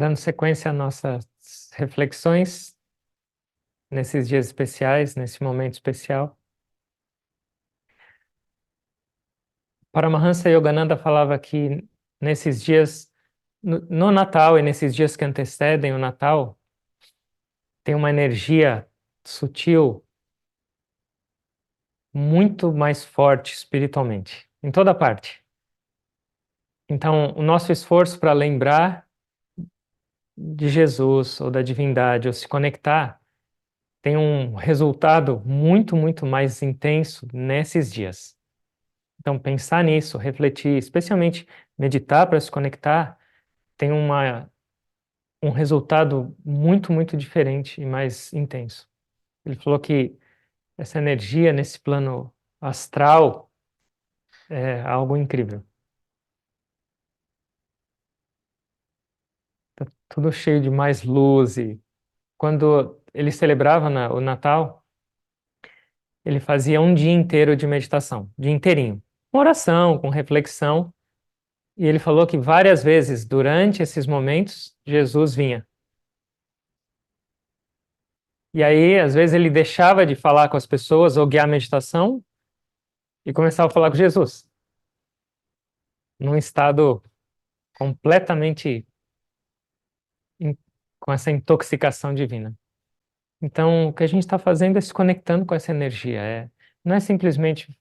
Dando sequência às nossas reflexões nesses dias especiais, nesse momento especial. Paramahansa Yogananda falava que nesses dias, no Natal e nesses dias que antecedem o Natal, tem uma energia sutil muito mais forte espiritualmente, em toda parte. Então, o nosso esforço para lembrar de Jesus ou da divindade ou se conectar tem um resultado muito, muito mais intenso nesses dias. Então, pensar nisso, refletir, especialmente meditar para se conectar, tem um resultado muito, muito diferente e mais intenso. Ele falou que essa energia nesse plano astral é algo incrível. Tá tudo cheio de mais luz. E quando ele celebrava o Natal, ele fazia um dia inteiro de meditação, dia inteirinho. Com oração, com reflexão. E ele falou que várias vezes durante esses momentos, Jesus vinha. E aí, às vezes, ele deixava de falar com as pessoas ou guiar a meditação e começava a falar com Jesus, num estado completamente in- com essa intoxicação divina. Então, o que a gente está fazendo é se conectando com essa energia. Não é simplesmente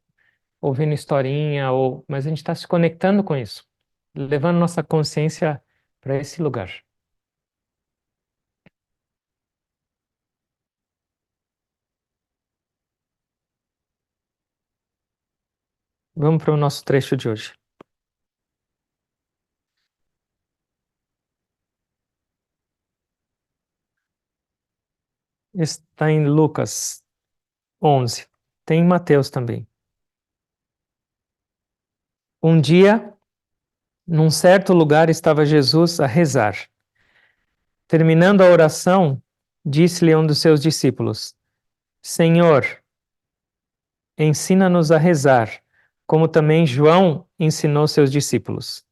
ouvindo historinha, mas a gente está se conectando com isso, levando nossa consciência para esse lugar. Vamos para o nosso trecho de hoje. Está em Lucas 11. Tem em Mateus também. Um dia, num certo lugar, estava Jesus a rezar. Terminando a oração, disse-lhe um dos seus discípulos: Senhor, ensina-nos a rezar, como também João ensinou seus discípulos.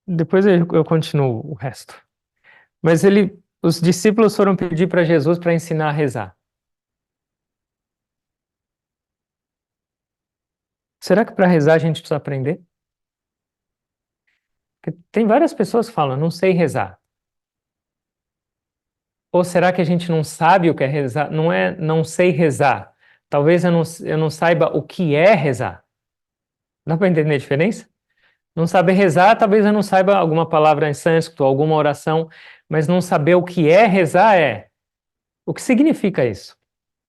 Depois eu continuo o resto. Mas os discípulos foram pedir para Jesus para ensinar a rezar. Será que para rezar a gente precisa aprender? Porque tem várias pessoas que falam, não sei rezar. Ou será que a gente não sabe o que é rezar? Não é não sei rezar. Talvez eu não saiba o que é rezar. Dá para entender a diferença? Não saber rezar, talvez eu não saiba alguma palavra em sânscrito, alguma oração, mas não saber o que é rezar é. O que significa isso?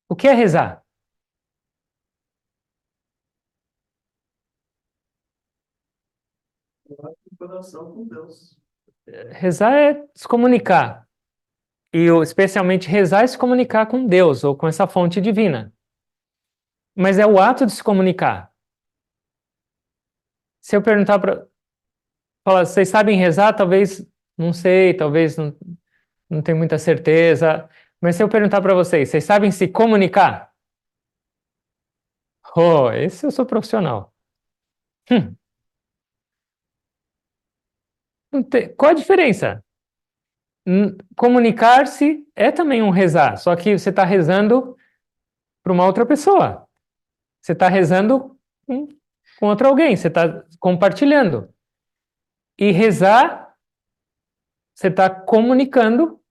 O que é rezar? Conexão com Deus. Rezar é se comunicar. E especialmente rezar é se comunicar com Deus ou com essa fonte divina. Mas é o ato de se comunicar. Se eu perguntar para falar, vocês sabem rezar? Talvez não sei, talvez não tenho muita certeza. Mas se eu perguntar para vocês, vocês sabem se comunicar? Oh, esse eu sou profissional. Hum, qual a diferença? Comunicar-se é também um rezar, só que você está rezando para uma outra pessoa. Você está rezando com, com outro alguém, você está compartilhando. E rezar, você está comunicando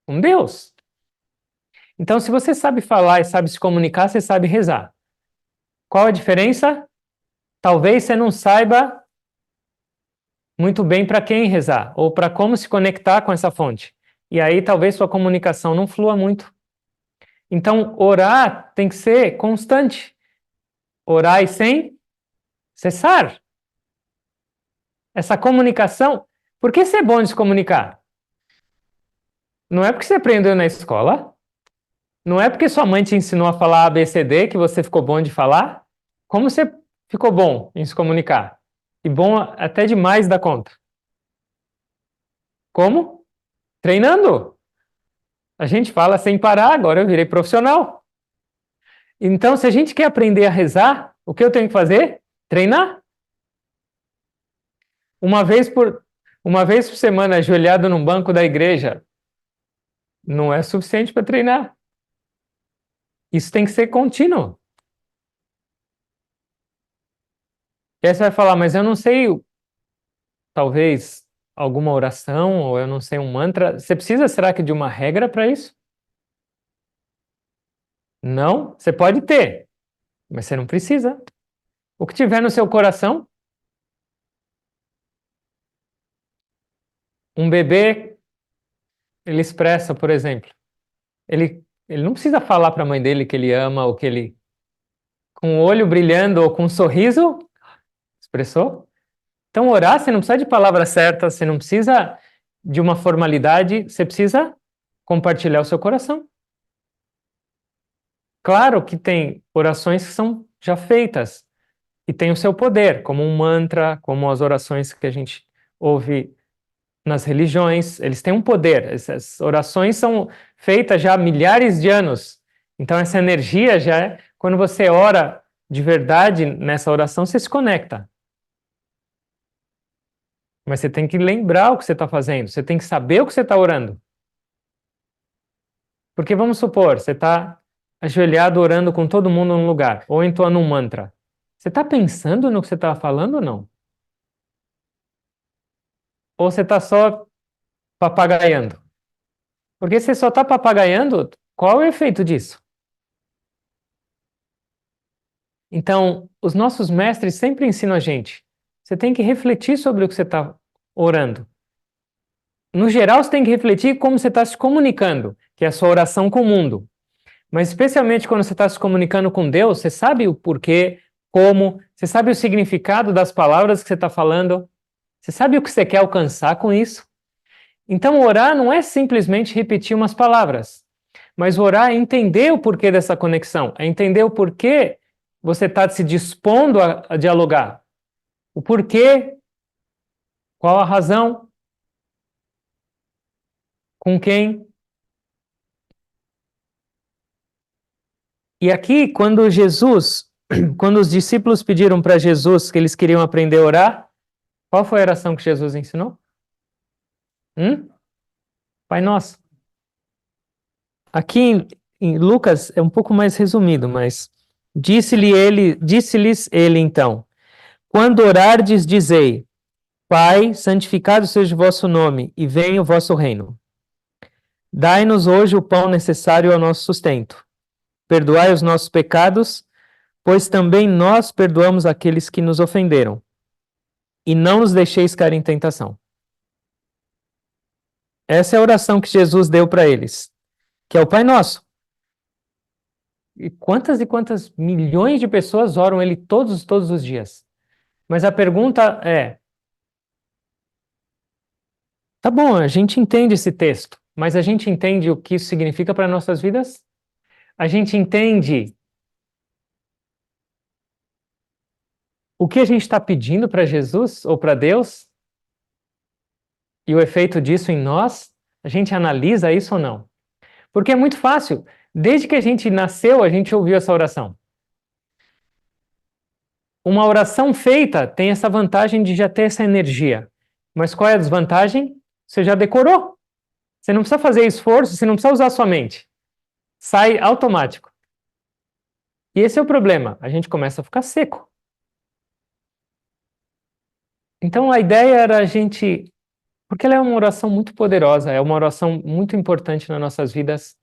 com Deus. Então, se você sabe falar e sabe se comunicar, você sabe rezar. Qual a diferença? Talvez você não saiba muito bem para quem rezar, ou para como se conectar com essa fonte. E aí talvez sua comunicação não flua muito. Então, orar tem que ser constante. Orar e sem cessar. Essa comunicação. Por que ser bom de se comunicar? Não é porque você aprendeu na escola. Não é porque sua mãe te ensinou a falar ABCD que você ficou bom de falar. Como você ficou bom em se comunicar? E bom até demais da conta. Como? Treinando. A gente fala sem parar, agora eu virei profissional. Então, se a gente quer aprender a rezar, O que eu tenho que fazer? Treinar. Uma vez por, uma vez por semana, ajoelhado num banco da igreja, não é suficiente para treinar. Isso tem que ser contínuo. E aí você vai falar, mas eu não sei, talvez, alguma oração, ou eu não sei um mantra. Você precisa, será que, de uma regra para isso? Não, você pode ter, mas você não precisa. O que tiver no seu coração, um bebê, ele expressa, por exemplo, ele não precisa falar para a mãe dele que ele ama, ou que ele, com o olho brilhando, ou com um sorriso, expressou. Então, orar, você não precisa de palavras certas, você não precisa de uma formalidade, você precisa compartilhar o seu coração. Claro que tem orações que são já feitas e tem o seu poder, como um mantra, como as orações que a gente ouve nas religiões, eles têm um poder. Essas orações são feitas já há milhares de anos. Então, essa energia já é. Quando você ora de verdade nessa oração, você se conecta. Mas você tem que lembrar o que você está fazendo, você tem que saber o que você está orando. Porque vamos supor, você está ajoelhado orando com todo mundo num lugar, ou entoando um mantra. Você está pensando no que você está falando ou não? Ou você está só papagaiando? Porque se você só está papagaiando, qual é o efeito disso? Então, os nossos mestres sempre ensinam a gente. Você tem que refletir sobre o que você está orando. No geral, você tem que refletir como você está se comunicando, que é a sua oração com o mundo. Mas especialmente quando você está se comunicando com Deus, você sabe o porquê, como, você sabe o significado das palavras que você está falando, você sabe o que você quer alcançar com isso. Então, orar não é simplesmente repetir umas palavras, mas orar é entender o porquê dessa conexão, é entender o porquê você está se dispondo a dialogar, o porquê, qual a razão, com quem. E aqui, quando os discípulos pediram para Jesus que eles queriam aprender a orar, qual foi a oração que Jesus ensinou? Pai Nosso. Aqui em Lucas é um pouco mais resumido, mas disse-lhes ele então: quando orardes, dizei: Pai, santificado seja o vosso nome, e venha o vosso reino. Dai-nos hoje o pão necessário ao nosso sustento. Perdoai os nossos pecados, pois também nós perdoamos aqueles que nos ofenderam. E não nos deixeis cair em tentação. Essa é a oração que Jesus deu para eles, que é o Pai Nosso. E quantas milhões de pessoas oram ele todos os dias? Mas a pergunta é: tá bom, a gente entende esse texto, mas a gente entende o que isso significa para nossas vidas? A gente entende o que a gente está pedindo para Jesus ou para Deus? E o efeito disso em nós? A gente analisa isso ou não? Porque é muito fácil. Desde que a gente nasceu, a gente ouviu essa oração. Uma oração feita tem essa vantagem de já ter essa energia. Mas qual é a desvantagem? Você já decorou. Você não precisa fazer esforço, você não precisa usar sua mente. Sai automático. E esse é o problema. A gente começa a ficar seco. Então a ideia era a gente. Porque ela é uma oração muito poderosa, é uma oração muito importante nas nossas vidas.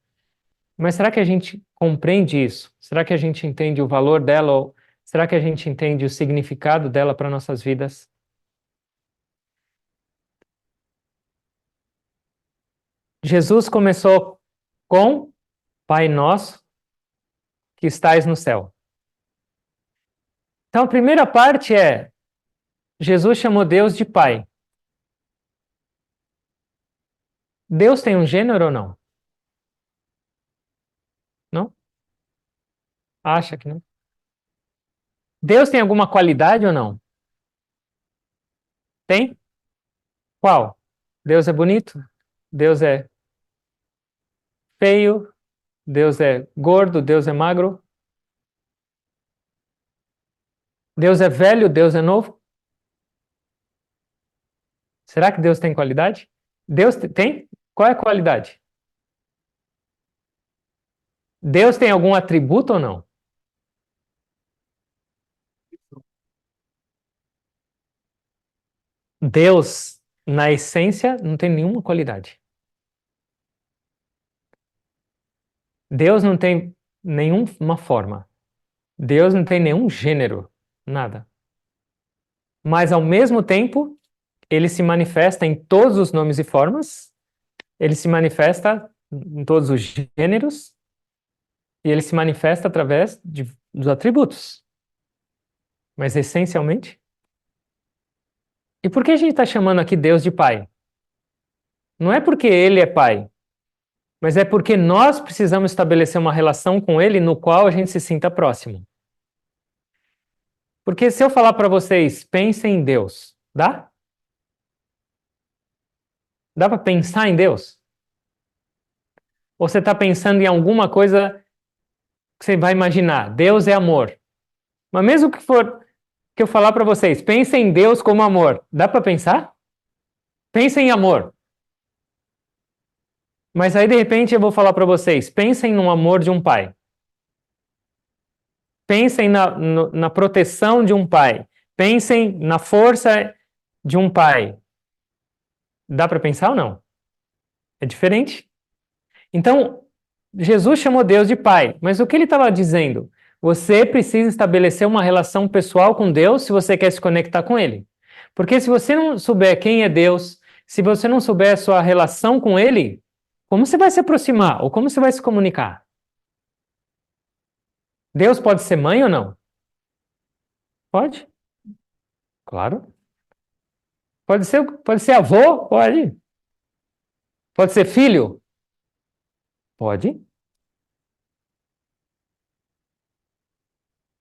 Mas será que a gente compreende isso? Será que a gente entende o valor dela? Ou será que a gente entende o significado dela para nossas vidas? Jesus começou com Pai Nosso que estais no céu. Então a primeira parte é: Jesus chamou Deus de Pai. Deus tem um gênero ou não? Não? Acha que não? Deus tem alguma qualidade ou não? Tem? Qual? Deus é bonito? Deus é feio? Deus é gordo? Deus é magro? Deus é velho, Deus é novo? Será que Deus tem qualidade? Deus tem? Qual é a qualidade? Deus tem algum atributo ou não? Deus, na essência, não tem nenhuma qualidade. Deus não tem nenhuma forma. Deus não tem nenhum gênero. Nada. Mas, ao mesmo tempo, ele se manifesta em todos os nomes e formas, ele se manifesta em todos os gêneros, e ele se manifesta através dos atributos. Mas, essencialmente. E por que a gente está chamando aqui Deus de Pai? Não é porque ele é Pai, mas é porque nós precisamos estabelecer uma relação com ele no qual a gente se sinta próximo. Porque se eu falar para vocês, pensem em Deus, dá? Dá para pensar em Deus? Ou você está pensando em alguma coisa que você vai imaginar? Deus é amor. Mas mesmo que for que eu falar para vocês, pensem em Deus como amor, dá para pensar? Pensem em amor. Mas aí de repente eu vou falar para vocês, pensem no amor de um pai. Pensem na proteção de um pai. Pensem na força de um pai. Dá para pensar ou não? É diferente? Então, Jesus chamou Deus de Pai, mas o que ele estava dizendo? Você precisa estabelecer uma relação pessoal com Deus se você quer se conectar com Ele. Porque se você não souber quem é Deus, se você não souber a sua relação com Ele, como você vai se aproximar ou como você vai se comunicar? Deus pode ser mãe ou não? Pode? Claro. Pode ser avô? Pode. Pode ser filho? Pode.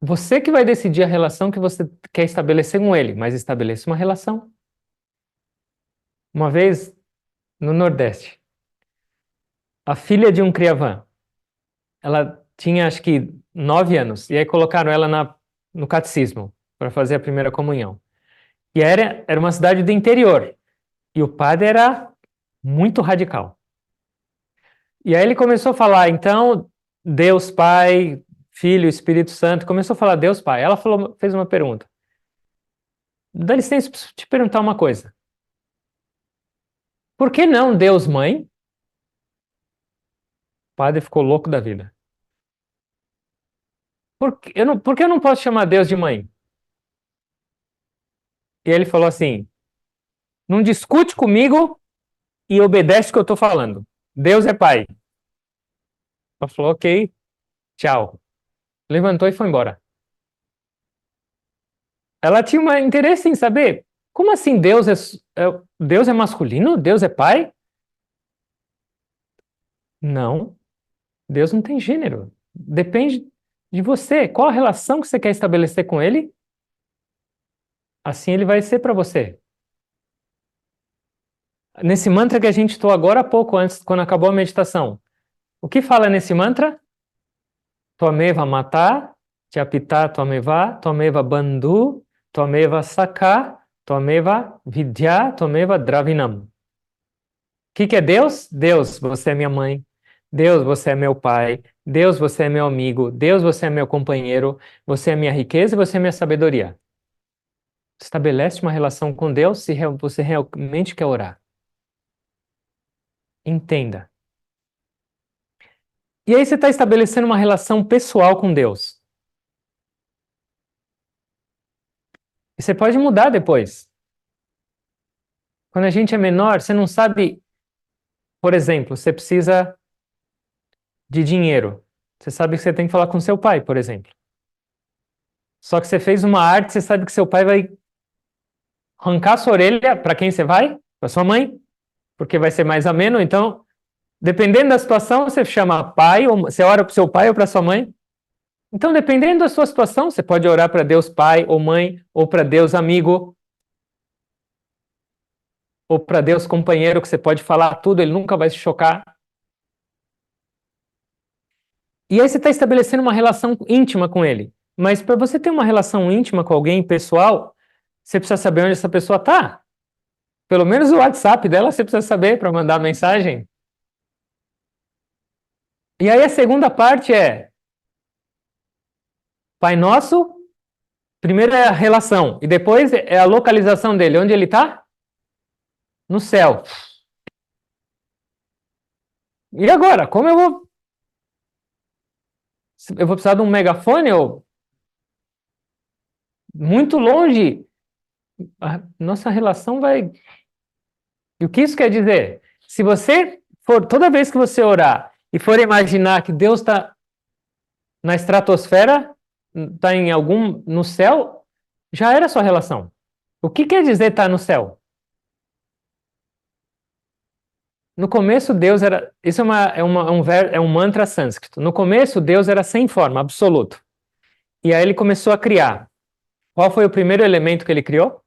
Você que vai decidir a relação que você quer estabelecer com ele, mas estabeleça uma relação. Uma vez, no Nordeste, a filha de um criavã, ela tinha acho que 9 anos, e aí colocaram ela no catecismo para fazer a primeira comunhão. E era uma cidade do interior, e o padre era muito radical. E aí ele começou a falar, então, Deus Pai, Filho, Espírito Santo, começou a falar Deus Pai. Ela fez uma pergunta. Dá licença, preciso te perguntar uma coisa. Por que não Deus Mãe? O padre ficou louco da vida. Por que eu não posso chamar Deus de mãe? E ele falou assim: não discute comigo e obedece o que eu estou falando. Deus é pai. Ela falou: ok, tchau. Levantou e foi embora. Ela tinha um interesse em saber como assim Deus é masculino? Deus é pai? Não, Deus não tem gênero. Depende de você. Qual a relação que você quer estabelecer com ele? Assim ele vai ser para você. Nesse mantra que a gente estudou agora há pouco, antes, quando acabou a meditação. O que fala nesse mantra? Tvameva Mata, Tyapita Tvameva, Tvameva Bandhu, Tvameva Sakha, Tvameva Vidya, Tvameva Dravinam. O que é Deus? Deus, você é minha mãe. Deus, você é meu pai. Deus, você é meu amigo. Deus, você é meu companheiro. Você é minha riqueza e você é minha sabedoria. Estabelece uma relação com Deus se você realmente quer orar. Entenda. E aí você está estabelecendo uma relação pessoal com Deus. E você pode mudar depois. Quando a gente é menor, você não sabe, por exemplo, você precisa de dinheiro. Você sabe que você tem que falar com seu pai, por exemplo. Só que você fez uma arte, você sabe que seu pai vai arrancar sua orelha. Para quem você vai? Para sua mãe, porque vai ser mais ameno. Então, dependendo da situação, você chama pai, ou você ora para o seu pai ou para sua mãe. Então, dependendo da sua situação, você pode orar para Deus pai ou mãe, ou para Deus amigo, ou para Deus companheiro, que você pode falar tudo, ele nunca vai se chocar. E aí você está estabelecendo uma relação íntima com ele. Mas para você ter uma relação íntima com alguém, pessoal, você precisa saber onde essa pessoa está. Pelo menos o WhatsApp dela você precisa saber para mandar mensagem. E aí a segunda parte é Pai Nosso, primeiro é a relação, e depois é a localização dele. Onde ele está? No céu. E agora? Como eu vou? Eu vou precisar de um megafone ou muito longe? A nossa relação vai. E o que isso quer dizer? Se você for, toda vez que você orar e for imaginar que Deus está na estratosfera, está em algum, no céu, já era a sua relação. O que quer dizer estar no céu? No começo, Deus era. Isso é um mantra sânscrito. No começo, Deus era sem forma, absoluto. E aí ele começou a criar. Qual foi o primeiro elemento que ele criou?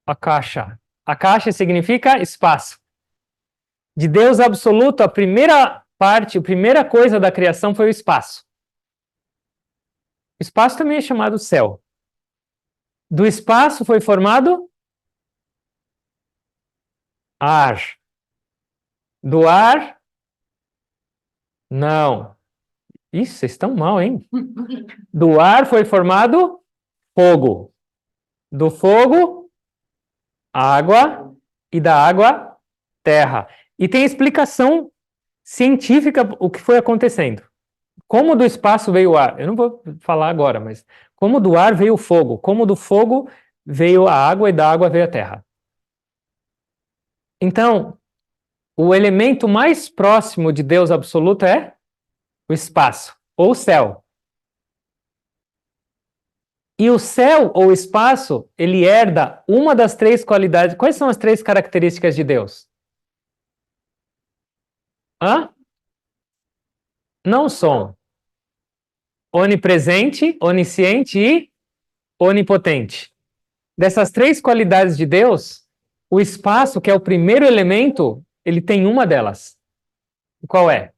A caixa. A caixa significa espaço. De Deus absoluto, a primeira parte, a primeira coisa da criação foi o espaço. O espaço também é chamado céu. Do espaço foi formado ar. Do ar, não. Isso, vocês estão mal, hein? Do ar foi formado fogo. Do fogo, água. E da água, terra. E tem explicação científica o que foi acontecendo. Como do espaço veio o ar? Eu não vou falar agora, mas como do ar veio o fogo? Como do fogo veio a água e da água veio a terra? Então, o elemento mais próximo de Deus absoluto é o espaço, ou o céu. E o céu ou espaço, ele herda uma das três qualidades. Quais são as três características de Deus? Hã? Não som. Onipresente, onisciente e onipotente. Dessas três qualidades de Deus, o espaço, que é o primeiro elemento, ele tem uma delas. Qual é?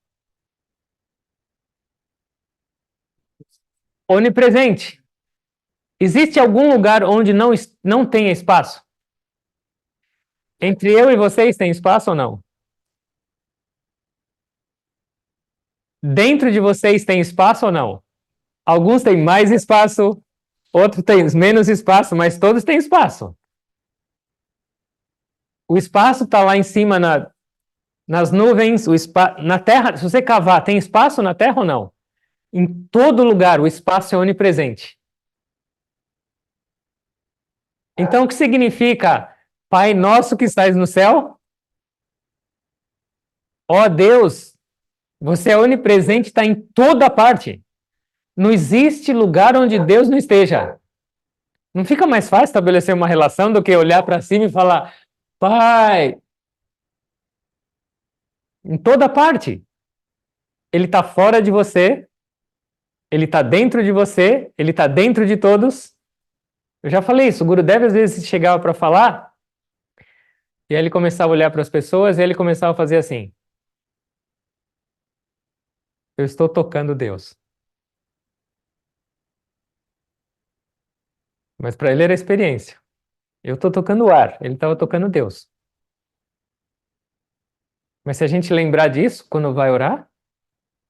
Onipresente. Existe algum lugar onde não tenha espaço? Entre eu e vocês tem espaço ou não? Dentro de vocês tem espaço ou não? Alguns têm mais espaço, outros têm menos espaço, mas todos têm espaço. O espaço está lá em cima nas nuvens, na Terra. Se você cavar, tem espaço na Terra ou não? Em todo lugar o espaço é onipresente. Então, o que significa Pai nosso que estás no céu? Ó Deus, você é onipresente, está em toda parte. Não existe lugar onde Deus não esteja. Não fica mais fácil estabelecer uma relação do que olhar para cima e falar, Pai, em toda parte. Ele está fora de você, ele está dentro de você, ele está dentro de todos. Eu já falei isso, o Gurudev às vezes chegava para falar, e aí ele começava a olhar para as pessoas e ele começava a fazer assim: eu estou tocando Deus. Mas para ele era experiência. Eu estou tocando o ar, ele estava tocando Deus. Mas se a gente lembrar disso quando vai orar,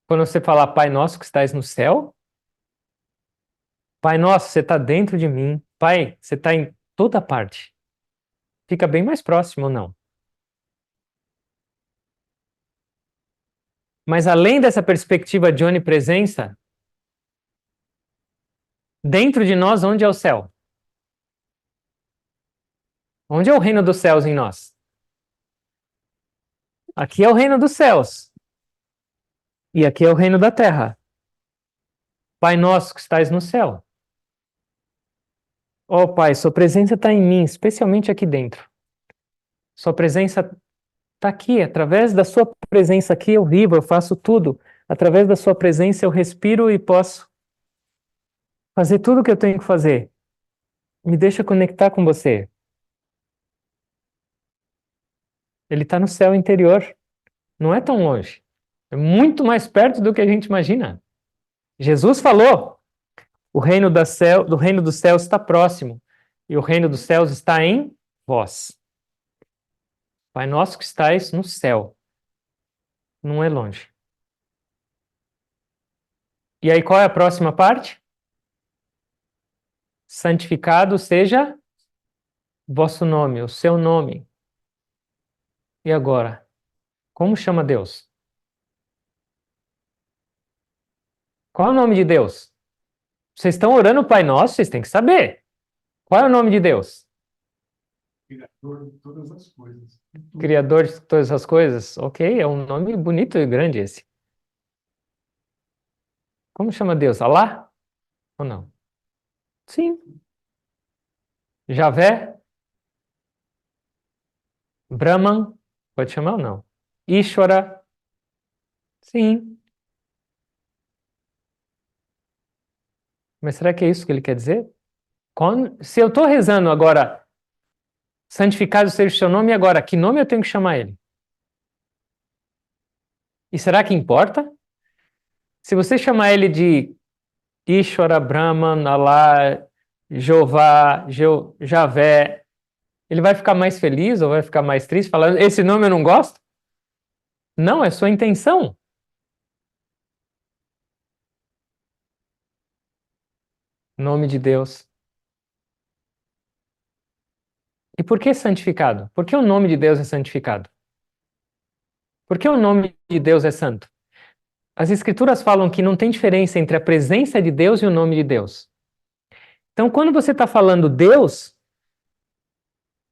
quando você falar Pai Nosso que estás no céu, Pai Nosso, você está dentro de mim, Pai, você está em toda parte. Fica bem mais próximo ou não? Mas além dessa perspectiva de onipresença, dentro de nós, onde é o céu? Onde é o reino dos céus em nós? Aqui é o reino dos céus. E aqui é o reino da terra. Pai nosso que estais no céu. Ó Pai, sua presença está em mim, especialmente aqui dentro. Sua presença está aqui, através da sua presença aqui eu vivo, eu faço tudo. Através da sua presença eu respiro e posso fazer tudo o que eu tenho que fazer. Me deixa conectar com você. Ele está no céu interior. Não é tão longe. É muito mais perto do que a gente imagina. Jesus falou: do reino dos céus está próximo, e o reino dos céus está em vós. Pai nosso que estais no céu, não é longe. E aí qual é a próxima parte? Santificado seja vosso nome, o seu nome. E agora? Como chama Deus? Qual é o nome de Deus? Vocês estão orando o Pai Nosso, vocês têm que saber. Qual é o nome de Deus? Criador de todas as coisas. Criador de todas as coisas? Ok, é um nome bonito e grande esse. Como chama Deus? Alá? Ou não? Sim. Javé? Brahman? Pode chamar ou não? Ishvara? Sim. Mas será que é isso que ele quer dizer? Se eu estou rezando agora, santificado seja o seu nome, e agora, que nome eu tenho que chamar ele? E será que importa? Se você chamar ele de Ishvara, Brahman, Alá, Jeová, Javé, ele vai ficar mais feliz ou vai ficar mais triste falando, esse nome eu não gosto? Não, é sua intenção. Nome de Deus. E por que santificado? Por que o nome de Deus é santificado? Por que o nome de Deus é santo? As Escrituras falam que não tem diferença entre a presença de Deus e o nome de Deus. Então, quando você está falando Deus,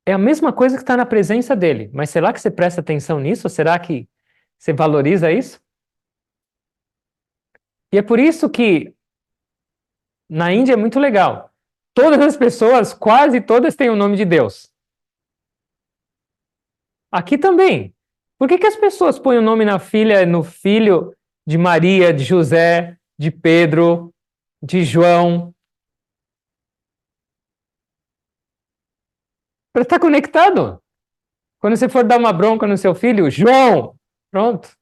é a mesma coisa que está na presença dele. Mas será que você presta atenção nisso? Será que você valoriza isso? E é por isso que na Índia é muito legal. Todas as pessoas, quase todas, têm o nome de Deus. Aqui também. Por que que as pessoas põem o nome na filha, no filho de Maria, de José, de Pedro, de João? Para estar conectado. Quando você for dar uma bronca no seu filho, João, pronto,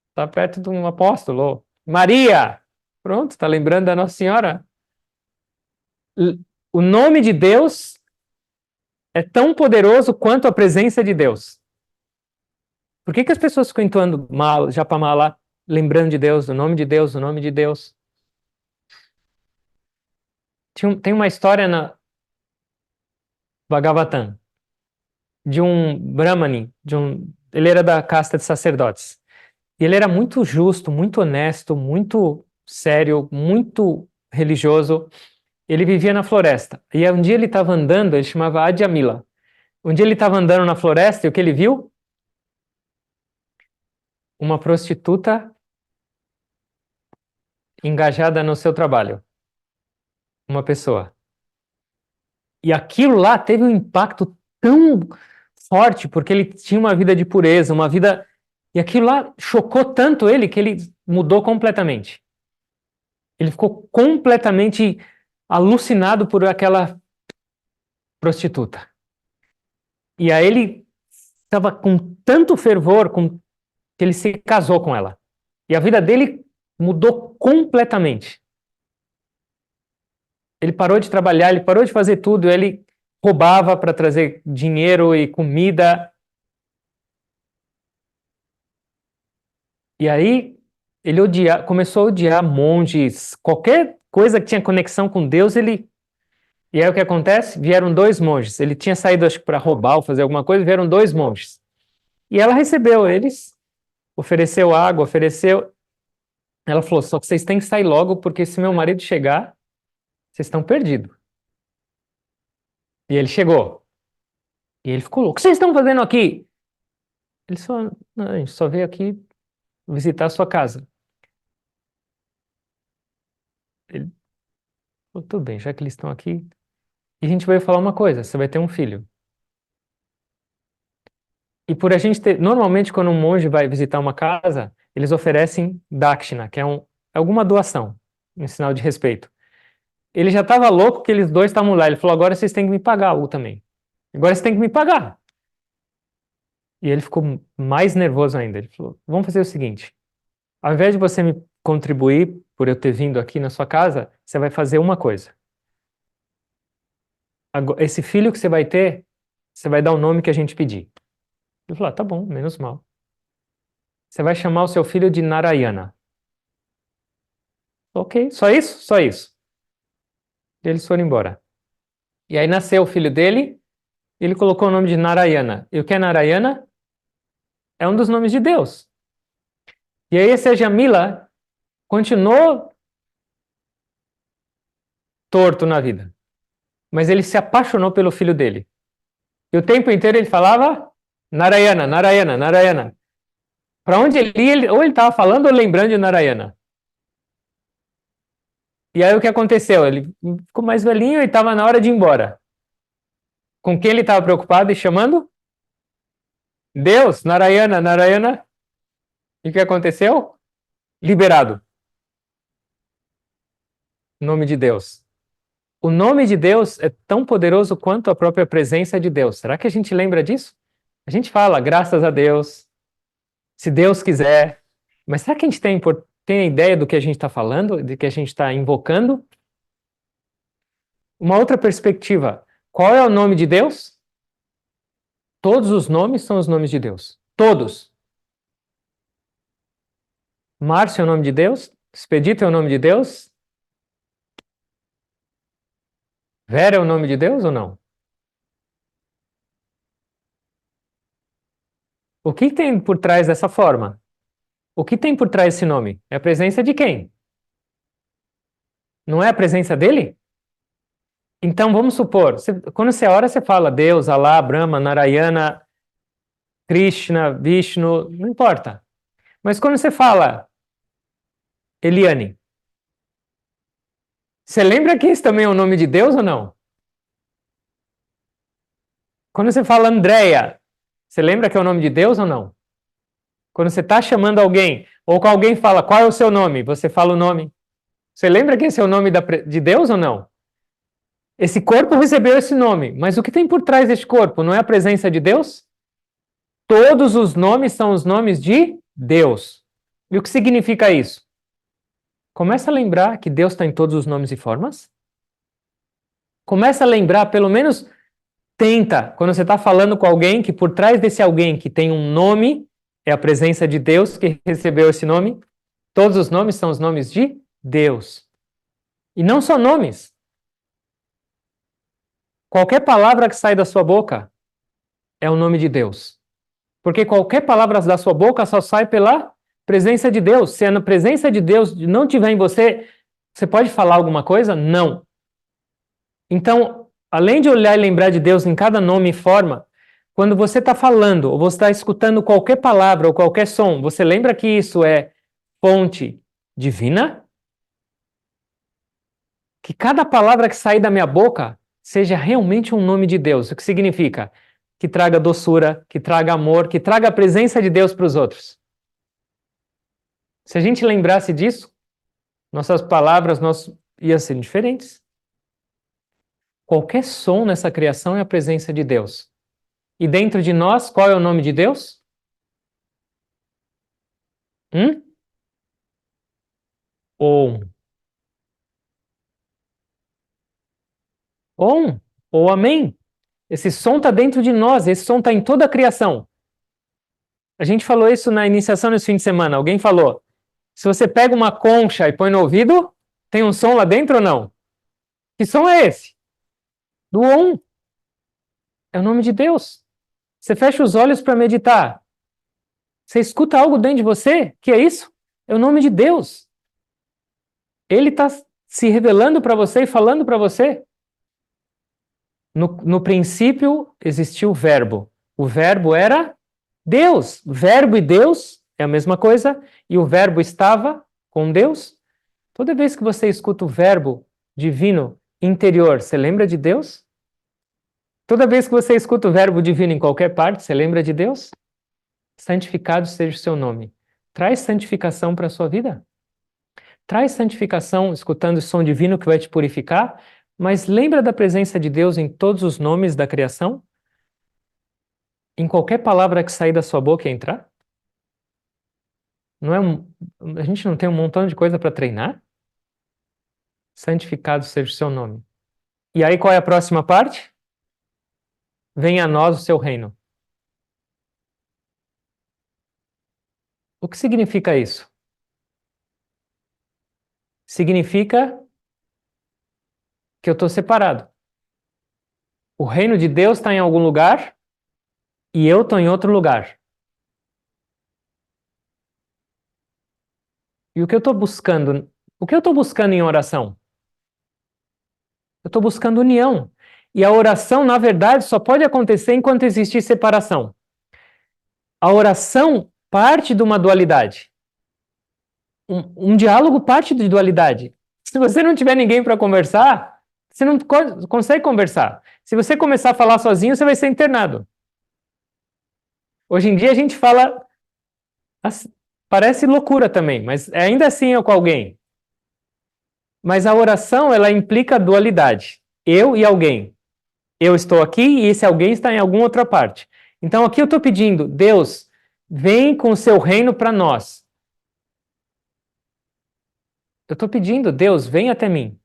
está perto de um apóstolo. Maria, pronto, está lembrando da Nossa Senhora. O nome de Deus é tão poderoso quanto a presença de Deus. Por que que as pessoas ficam entoando mal, Japamala, lembrando de Deus, o nome de Deus, o nome de Deus? Tem uma história na Bhagavatam de um Brahmani, ele era da casta de sacerdotes. E ele era muito justo, muito honesto, muito sério, muito religioso. Ele vivia na floresta. E um dia ele estava andando, ele chamava Adyamila. Um dia ele estava andando na floresta e o que ele viu? Uma prostituta engajada no seu trabalho. Uma pessoa. E aquilo lá teve um impacto tão forte, porque ele tinha uma vida de pureza, uma vida. E aquilo lá chocou tanto ele que ele mudou completamente. Ele ficou completamente alucinado por aquela prostituta. E aí ele estava com tanto fervor que ele se casou com ela. E a vida dele mudou completamente. Ele parou de trabalhar, ele parou de fazer tudo, ele roubava para trazer dinheiro e comida. E aí ele começou a odiar monges, qualquer coisa que tinha conexão com Deus, ele. E aí o que acontece? Vieram dois monges. Ele tinha saído, acho que para roubar ou fazer alguma coisa, vieram dois monges. E ela recebeu eles, ofereceu água, ofereceu. Ela falou: só que vocês têm que sair logo, porque se meu marido chegar, vocês estão perdidos. E ele chegou. E ele ficou: o que vocês estão fazendo aqui? Ele só: não, a gente só veio aqui visitar a sua casa. Ele falou: tudo bem, já que eles estão aqui. E a gente veio falar uma coisa: você vai ter um filho. E por a gente ter. Normalmente, quando um monge vai visitar uma casa, eles oferecem dakshina, que é alguma doação, em sinal de respeito. Ele já estava louco que eles dois estavam lá. Ele falou: agora vocês têm que me pagar algo também. Agora vocês têm que me pagar. E ele ficou mais nervoso ainda. Ele falou: vamos fazer o seguinte: ao invés de você me contribuir por eu ter vindo aqui na sua casa, você vai fazer uma coisa. Esse filho que você vai ter, você vai dar o nome que a gente pedir. Ele falou, tá bom, menos mal. Você vai chamar o seu filho de Narayana. Ok, só isso? Só isso. E eles foram embora. E aí nasceu o filho dele, e ele colocou o nome de Narayana. E o que é Narayana? É um dos nomes de Deus. E aí esse Jamila continuou torto na vida. Mas ele se apaixonou pelo filho dele. E o tempo inteiro ele falava Narayana, Narayana, Narayana. Para onde ele ia, ou ele estava falando ou lembrando de Narayana. E aí o que aconteceu? Ele ficou mais velhinho e estava na hora de ir embora. Com quem ele estava preocupado e chamando? Deus, Narayana, Narayana. E o que aconteceu? Liberado. Nome de Deus. O nome de Deus é tão poderoso quanto a própria presença de Deus. Será que a gente lembra disso? A gente fala, graças a Deus, se Deus quiser. Mas será que a gente tem ideia do que a gente está falando, de que a gente está invocando? Uma outra perspectiva. Qual é o nome de Deus? Todos os nomes são os nomes de Deus. Todos. Márcio é o nome de Deus? Expedito é o nome de Deus? Vera é o nome de Deus ou não? O que tem por trás dessa forma? O que tem por trás desse nome? É a presença de quem? Não é a presença dele? Então vamos supor, quando você ora, você fala Deus, Alá, Brahma, Narayana, Krishna, Vishnu, não importa. Mas quando você fala Eliane, você lembra que isso também é o nome de Deus ou não? Quando você fala Andréia, você lembra que é o nome de Deus ou não? Quando você está chamando alguém, ou que alguém fala qual é o seu nome, você fala o nome. Você lembra que esse é o nome de Deus ou não? Esse corpo recebeu esse nome, mas o que tem por trás desse corpo? Não é a presença de Deus? Todos os nomes são os nomes de Deus. E o que significa isso? Começa a lembrar que Deus está em todos os nomes e formas. Começa a lembrar, pelo menos tenta, quando você está falando com alguém, que por trás desse alguém que tem um nome, é a presença de Deus que recebeu esse nome. Todos os nomes são os nomes de Deus. E não só nomes. Qualquer palavra que sai da sua boca é o nome de Deus. Porque qualquer palavra da sua boca só sai pela presença de Deus. Se a presença de Deus não tiver em você, você pode falar alguma coisa? Não. Então, além de olhar e lembrar de Deus em cada nome e forma, quando você está falando ou você está escutando qualquer palavra ou qualquer som, você lembra que isso é fonte divina? Que cada palavra que sair da minha boca seja realmente um nome de Deus. O que significa? Que traga doçura, que traga amor, que traga a presença de Deus para os outros. Se a gente lembrasse disso, nossas palavras iam ser diferentes. Qualquer som nessa criação é a presença de Deus. E dentro de nós, qual é o nome de Deus? Om. Om. Ou amém. Esse som está dentro de nós, esse som está em toda a criação. A gente falou isso na iniciação nesse fim de semana. Alguém falou, se você pega uma concha e põe no ouvido, tem um som lá dentro ou não? Que som é esse? Do Om. É o nome de Deus. Você fecha os olhos para meditar. Você escuta algo dentro de você? Que é isso? É o nome de Deus. Ele está se revelando para você e falando para você. No princípio existiu o verbo. O verbo era Deus. Verbo e Deus é a mesma coisa. E o verbo estava com Deus. Toda vez que você escuta o verbo divino interior, você lembra de Deus? Toda vez que você escuta o verbo divino em qualquer parte, você lembra de Deus? Santificado seja o seu nome. Traz santificação para a sua vida. Traz santificação escutando o som divino que vai te purificar, mas lembra da presença de Deus em todos os nomes da criação? Em qualquer palavra que sair da sua boca e entrar? Não é a gente não tem um montão de coisa para treinar? santificado seja o seu nome. E aí qual é a próxima parte? Venha a nós o seu reino. O que significa isso? Significa que eu estou separado. O reino de Deus está em algum lugar e eu estou em outro lugar. E o que eu estou buscando? O que eu estou buscando em oração? Eu estou buscando união. E a oração, na verdade, só pode acontecer enquanto existir separação. A oração parte de uma dualidade. Um diálogo parte de dualidade. Se você não tiver ninguém para conversar, você não consegue conversar. Se você começar a falar sozinho, você vai ser internado. Hoje em dia a gente fala, parece loucura também, mas ainda assim é com alguém. Mas a oração, ela implica dualidade. Eu e alguém. Eu estou aqui e esse alguém está em alguma outra parte. Então aqui eu estou pedindo, Deus, vem com o seu reino para nós. Eu estou pedindo, Deus, vem até mim.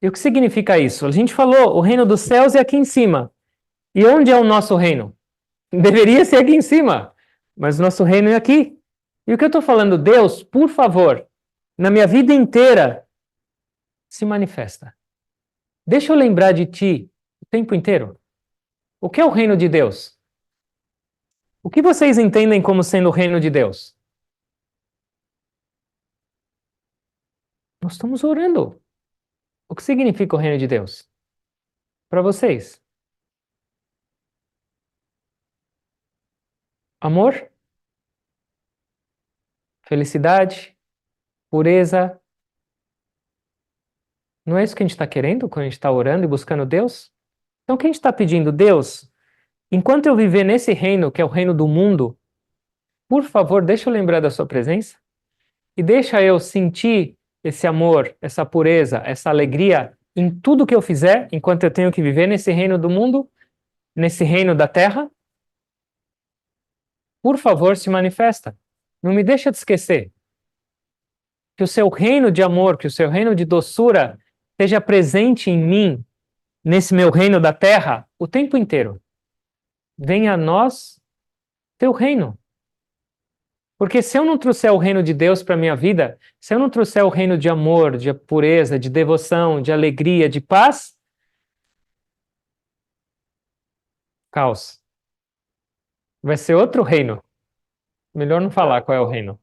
E o que significa isso? A gente falou, o reino dos céus é aqui em cima. E onde é o nosso reino? Deveria ser aqui em cima, mas o nosso reino é aqui. E o que eu estou falando, Deus, por favor, na minha vida inteira, se manifesta. Deixa eu lembrar de ti o tempo inteiro. O que é o reino de Deus? O que vocês entendem como sendo o reino de Deus? Nós estamos orando. O que significa o reino de Deus? Para vocês? Amor? Felicidade? Pureza? Não é isso que a gente está querendo quando a gente está orando e buscando Deus? Então, o que a gente está pedindo? Deus, enquanto eu viver nesse reino, que é o reino do mundo, por favor, deixa eu lembrar da sua presença e deixa eu sentir esse amor, essa pureza, essa alegria em tudo que eu fizer, enquanto eu tenho que viver nesse reino do mundo, nesse reino da terra. Por favor, se manifesta. Não me deixa de esquecer que o seu reino de amor, que o seu reino de doçura esteja presente em mim, nesse meu reino da terra, o tempo inteiro. Venha a nós teu reino. Porque se eu não trouxer o reino de Deus para a minha vida, se eu não trouxer o reino de amor, de pureza, de devoção, de alegria, de paz, caos. Vai ser outro reino. Melhor não falar qual é o reino.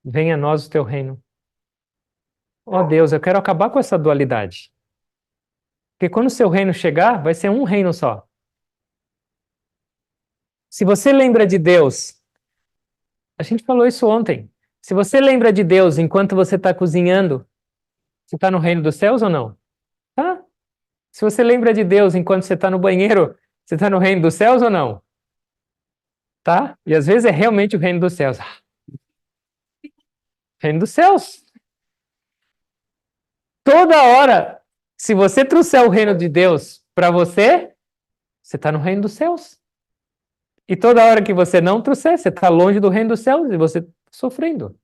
Venha a nós o teu reino. Ó Deus, eu quero acabar com essa dualidade. Porque quando o seu reino chegar, vai ser um reino só. Se você lembra de Deus, a gente falou isso ontem. Se você lembra de Deus enquanto você está cozinhando, você está no reino dos céus ou não? Tá? Se você lembra de Deus enquanto você está no banheiro, você está no reino dos céus ou não? Tá? E às vezes é realmente o reino dos céus. Reino dos céus. Toda hora, se você trouxer o reino de Deus para você, você está no reino dos céus. E toda hora que você não trouxer, você está longe do reino dos céus e você está sofrendo.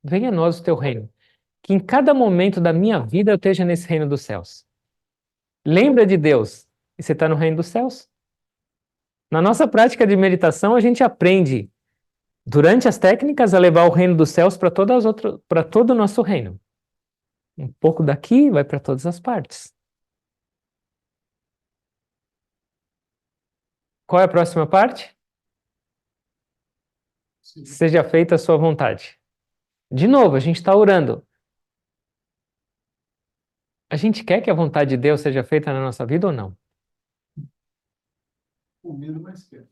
Venha a nós o teu reino. Que em cada momento da minha vida eu esteja nesse reino dos céus. Lembra de Deus e você está no reino dos céus. Na nossa prática de meditação, a gente aprende, durante as técnicas, a levar o reino dos céus para para todo o nosso reino. Um pouco daqui vai para todas as partes. Qual é a próxima parte? Seja feita a sua vontade. De novo, a gente está orando. A gente quer que a vontade de Deus seja feita na nossa vida ou não? O medo mais quer.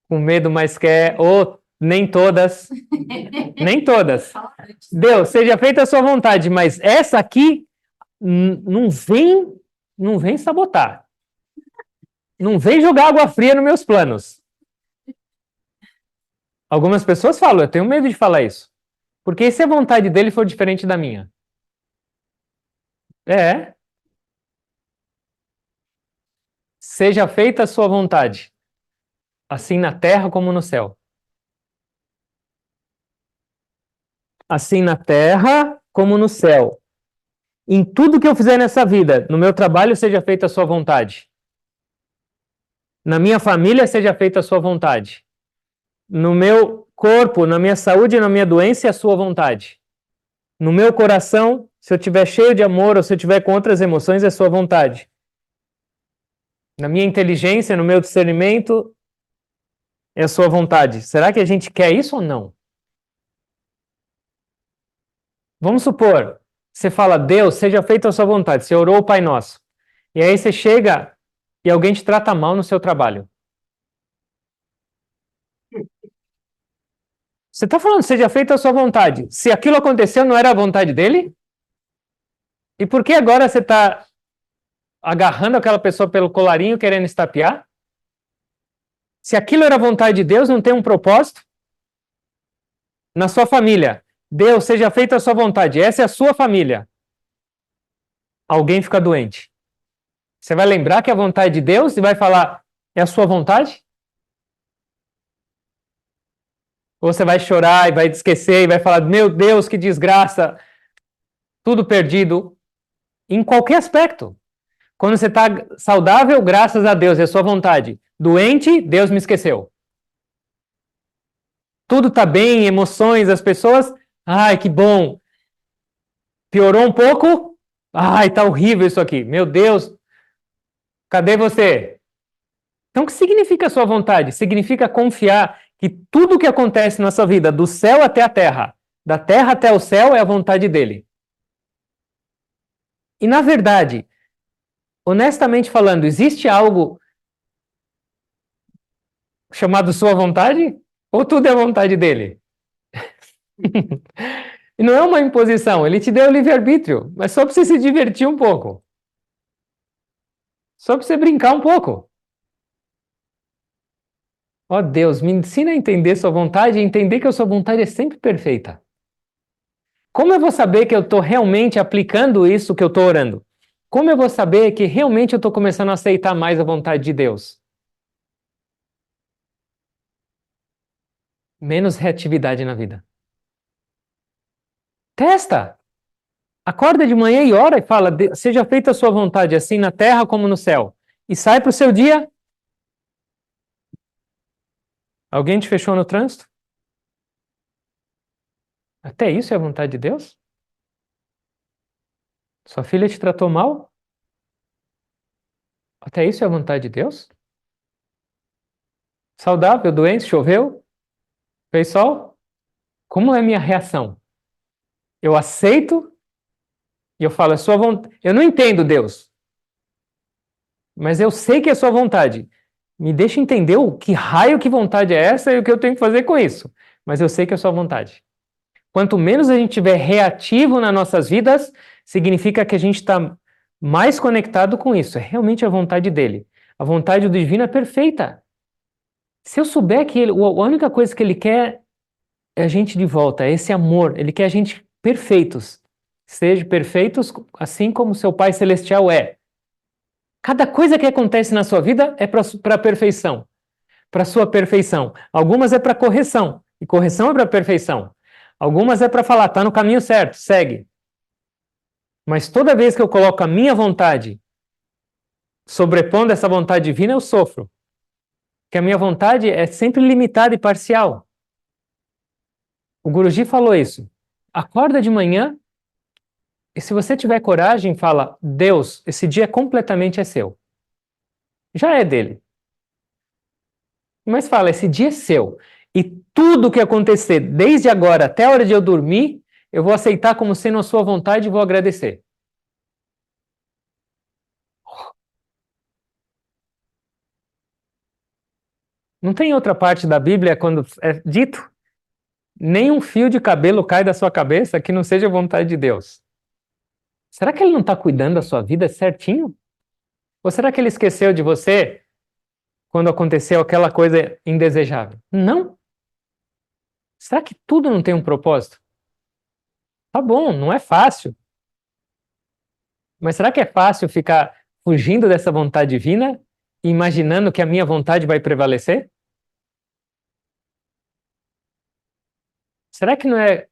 Com medo, mas quer, ou nem todas. Nem todas. Deus, seja feita a sua vontade, mas essa aqui não vem sabotar. Não vem jogar água fria nos meus planos. Algumas pessoas falam, eu tenho medo de falar isso. Porque e se a vontade dele for diferente da minha? É. Seja feita a sua vontade, assim na terra como no céu. Assim na terra como no céu. Em tudo que eu fizer nessa vida, no meu trabalho seja feita a sua vontade. Na minha família seja feita a sua vontade. No meu corpo, na minha saúde e na minha doença é a sua vontade. No meu coração, se eu estiver cheio de amor ou se eu estiver com outras emoções, é a sua vontade. Na minha inteligência, no meu discernimento, é a sua vontade. Será que a gente quer isso ou não? Vamos supor, você fala, Deus, seja feita a sua vontade. Você orou o Pai Nosso. E aí você chega e alguém te trata mal no seu trabalho. Você está falando, seja feita a sua vontade. Se aquilo aconteceu, não era a vontade dele? E por que agora você está agarrando aquela pessoa pelo colarinho, querendo estapear? Se aquilo era a vontade de Deus, não tem um propósito? Na sua família, Deus, seja feita a sua vontade. Essa é a sua família. Alguém fica doente. Você vai lembrar que é a vontade de Deus e vai falar, é a sua vontade? Ou você vai chorar e vai esquecer e vai falar, meu Deus, que desgraça, tudo perdido. Em qualquer aspecto. Quando você está saudável, graças a Deus, é a sua vontade. Doente, Deus me esqueceu. Tudo está bem, emoções, as pessoas, ai, que bom. Piorou um pouco, ai, tá horrível isso aqui. Meu Deus, cadê você? Então, o que significa a sua vontade? Significa confiar que tudo o que acontece na sua vida, do céu até a terra, da terra até o céu, é a vontade dele. E, na verdade, honestamente falando, existe algo chamado sua vontade? Ou tudo é a vontade dele? E não é uma imposição, ele te deu o livre-arbítrio, mas só para você se divertir um pouco. Só para você brincar um pouco. Ó Deus, me ensina a entender sua vontade e entender que a sua vontade é sempre perfeita. Como eu vou saber que eu estou realmente aplicando isso que eu estou orando? Como eu vou saber que realmente eu estou começando a aceitar mais a vontade de Deus? Menos reatividade na vida. Testa! Acorda de manhã e ora e fala, seja feita a sua vontade, assim na terra como no céu. E sai para o seu dia. Alguém te fechou no trânsito? Até isso é a vontade de Deus? Sua filha te tratou mal? Até isso é a vontade de Deus? Saudável, doente, choveu? Fez sol? Como é a minha reação? Eu aceito e eu falo, é sua vontade. Eu não entendo Deus, mas eu sei que é sua vontade. Me deixa entender o que raio, que vontade é essa e o que eu tenho que fazer com isso. Mas eu sei que é sua vontade. Quanto menos a gente tiver reativo nas nossas vidas, significa que a gente está mais conectado com isso. É realmente a vontade dele. A vontade do divino é perfeita. Se eu souber que a única coisa que ele quer é a gente de volta, é esse amor. Ele quer a gente perfeitos. Sejam perfeitos assim como seu Pai Celestial é. Cada coisa que acontece na sua vida é para a perfeição. Para sua perfeição. Algumas é para correção. E correção é para perfeição. Algumas é para falar, está no caminho certo, segue. Mas toda vez que eu coloco a minha vontade sobrepondo essa vontade divina, eu sofro. Porque a minha vontade é sempre limitada e parcial. O Guruji falou isso. Acorda de manhã e se você tiver coragem, fala, Deus, esse dia completamente é seu. Já é dele. Mas fala, esse dia é seu. E tudo que acontecer, desde agora até a hora de eu dormir, eu vou aceitar como sendo a sua vontade e vou agradecer. Não tem outra parte da Bíblia quando é dito, nenhum fio de cabelo cai da sua cabeça que não seja a vontade de Deus. Será que ele não está cuidando da sua vida certinho? Ou será que ele esqueceu de você quando aconteceu aquela coisa indesejável? Não. Será que tudo não tem um propósito? Tá bom, não é fácil. Mas será que é fácil ficar fugindo dessa vontade divina e imaginando que a minha vontade vai prevalecer? Será que não é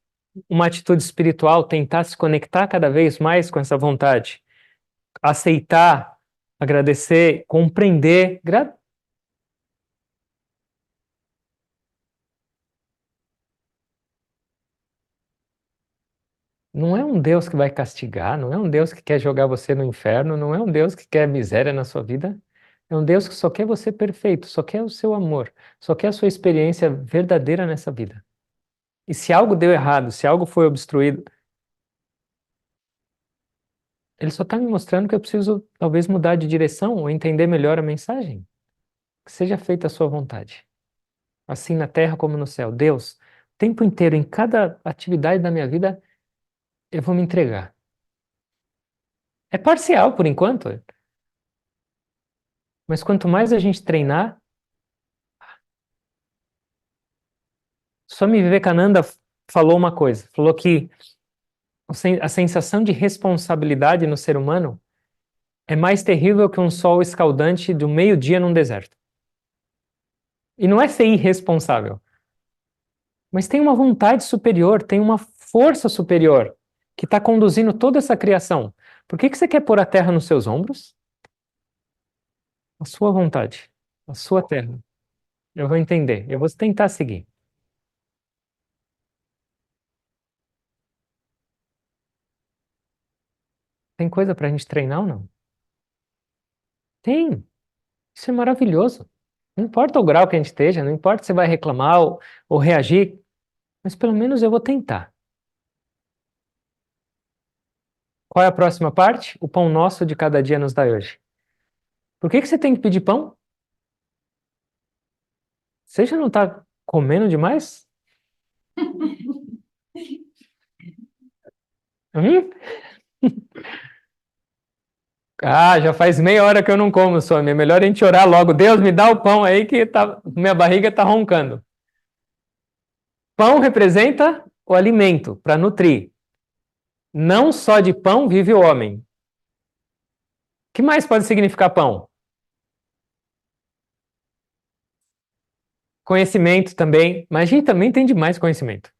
uma atitude espiritual, tentar se conectar cada vez mais com essa vontade, aceitar, agradecer, compreender. Não é um Deus que vai castigar, não é um Deus que quer jogar você no inferno, não é um Deus que quer miséria na sua vida. É um Deus que só quer você perfeito, só quer o seu amor, só quer a sua experiência verdadeira nessa vida. E se algo deu errado, se algo foi obstruído, ele só está me mostrando que eu preciso talvez mudar de direção ou entender melhor a mensagem. Que seja feita a sua vontade, assim na terra como no céu. Deus, o tempo inteiro, em cada atividade da minha vida, eu vou me entregar. É parcial por enquanto, mas quanto mais a gente treinar, Swami Vivekananda falou uma coisa, falou que a sensação de responsabilidade no ser humano é mais terrível que um sol escaldante do meio-dia num deserto. E não é ser irresponsável, mas tem uma vontade superior, tem uma força superior que está conduzindo toda essa criação. Por que você quer pôr a terra nos seus ombros? A sua vontade, a sua terra. Eu vou entender, eu vou tentar seguir. Tem coisa para a gente treinar ou não? Tem. Isso é maravilhoso. Não importa o grau que a gente esteja, não importa se você vai reclamar ou reagir, mas pelo menos eu vou tentar. Qual é a próxima parte? O pão nosso de cada dia nos dai hoje. Por que você tem que pedir pão? Você já não está comendo demais? Hum? Ah, já faz meia hora que eu não como, Sônia. É melhor a gente orar logo. Deus, me dá o pão aí que minha barriga está roncando. Pão representa o alimento para nutrir. Não só de pão vive o homem. O que mais pode significar pão? Conhecimento também. Mas a gente também tem demais conhecimento.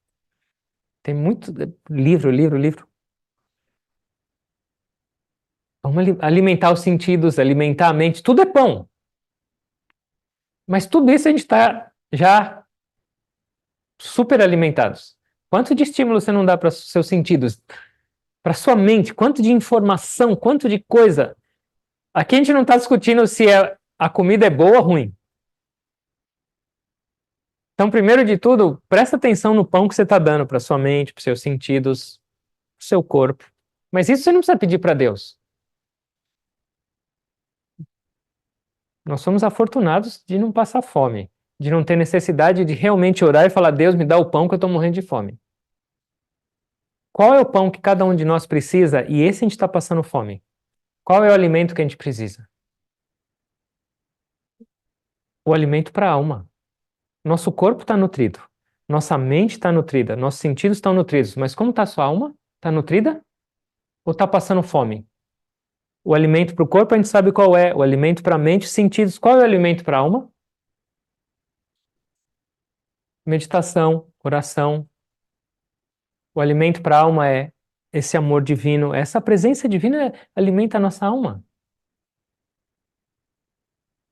Tem muito livro, livro, livro. Vamos alimentar os sentidos, alimentar a mente. Tudo é pão. Mas tudo isso a gente está já super alimentados. Quanto de estímulo você não dá para os seus sentidos? Para sua mente? Quanto de informação? Quanto de coisa? Aqui a gente não está discutindo se a comida é boa ou ruim. Então, primeiro de tudo, presta atenção no pão que você está dando para sua mente, para os seus sentidos, para o seu corpo. Mas isso você não precisa pedir para Deus. Nós somos afortunados de não passar fome, de não ter necessidade de realmente orar e falar: Deus, me dá o pão que eu estou morrendo de fome. Qual é o pão que cada um de nós precisa e esse a gente está passando fome? Qual é o alimento que a gente precisa? O alimento para a alma. Nosso corpo está nutrido, nossa mente está nutrida, nossos sentidos estão nutridos, mas como está a sua alma? Está nutrida ou está passando fome? O alimento para o corpo a gente sabe qual é, o alimento para a mente, sentidos. Qual é o alimento para a alma? Meditação, oração. O alimento para a alma é esse amor divino, essa presença divina alimenta a nossa alma.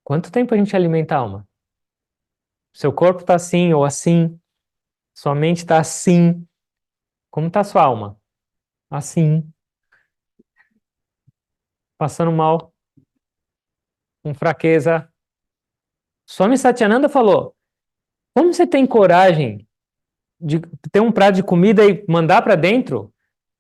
Quanto tempo a gente alimenta a alma? Seu corpo está assim ou assim, sua mente está assim. Como está sua alma? Assim, passando mal, com fraqueza. Swami Satyananda falou: como você tem coragem de ter um prato de comida e mandar para dentro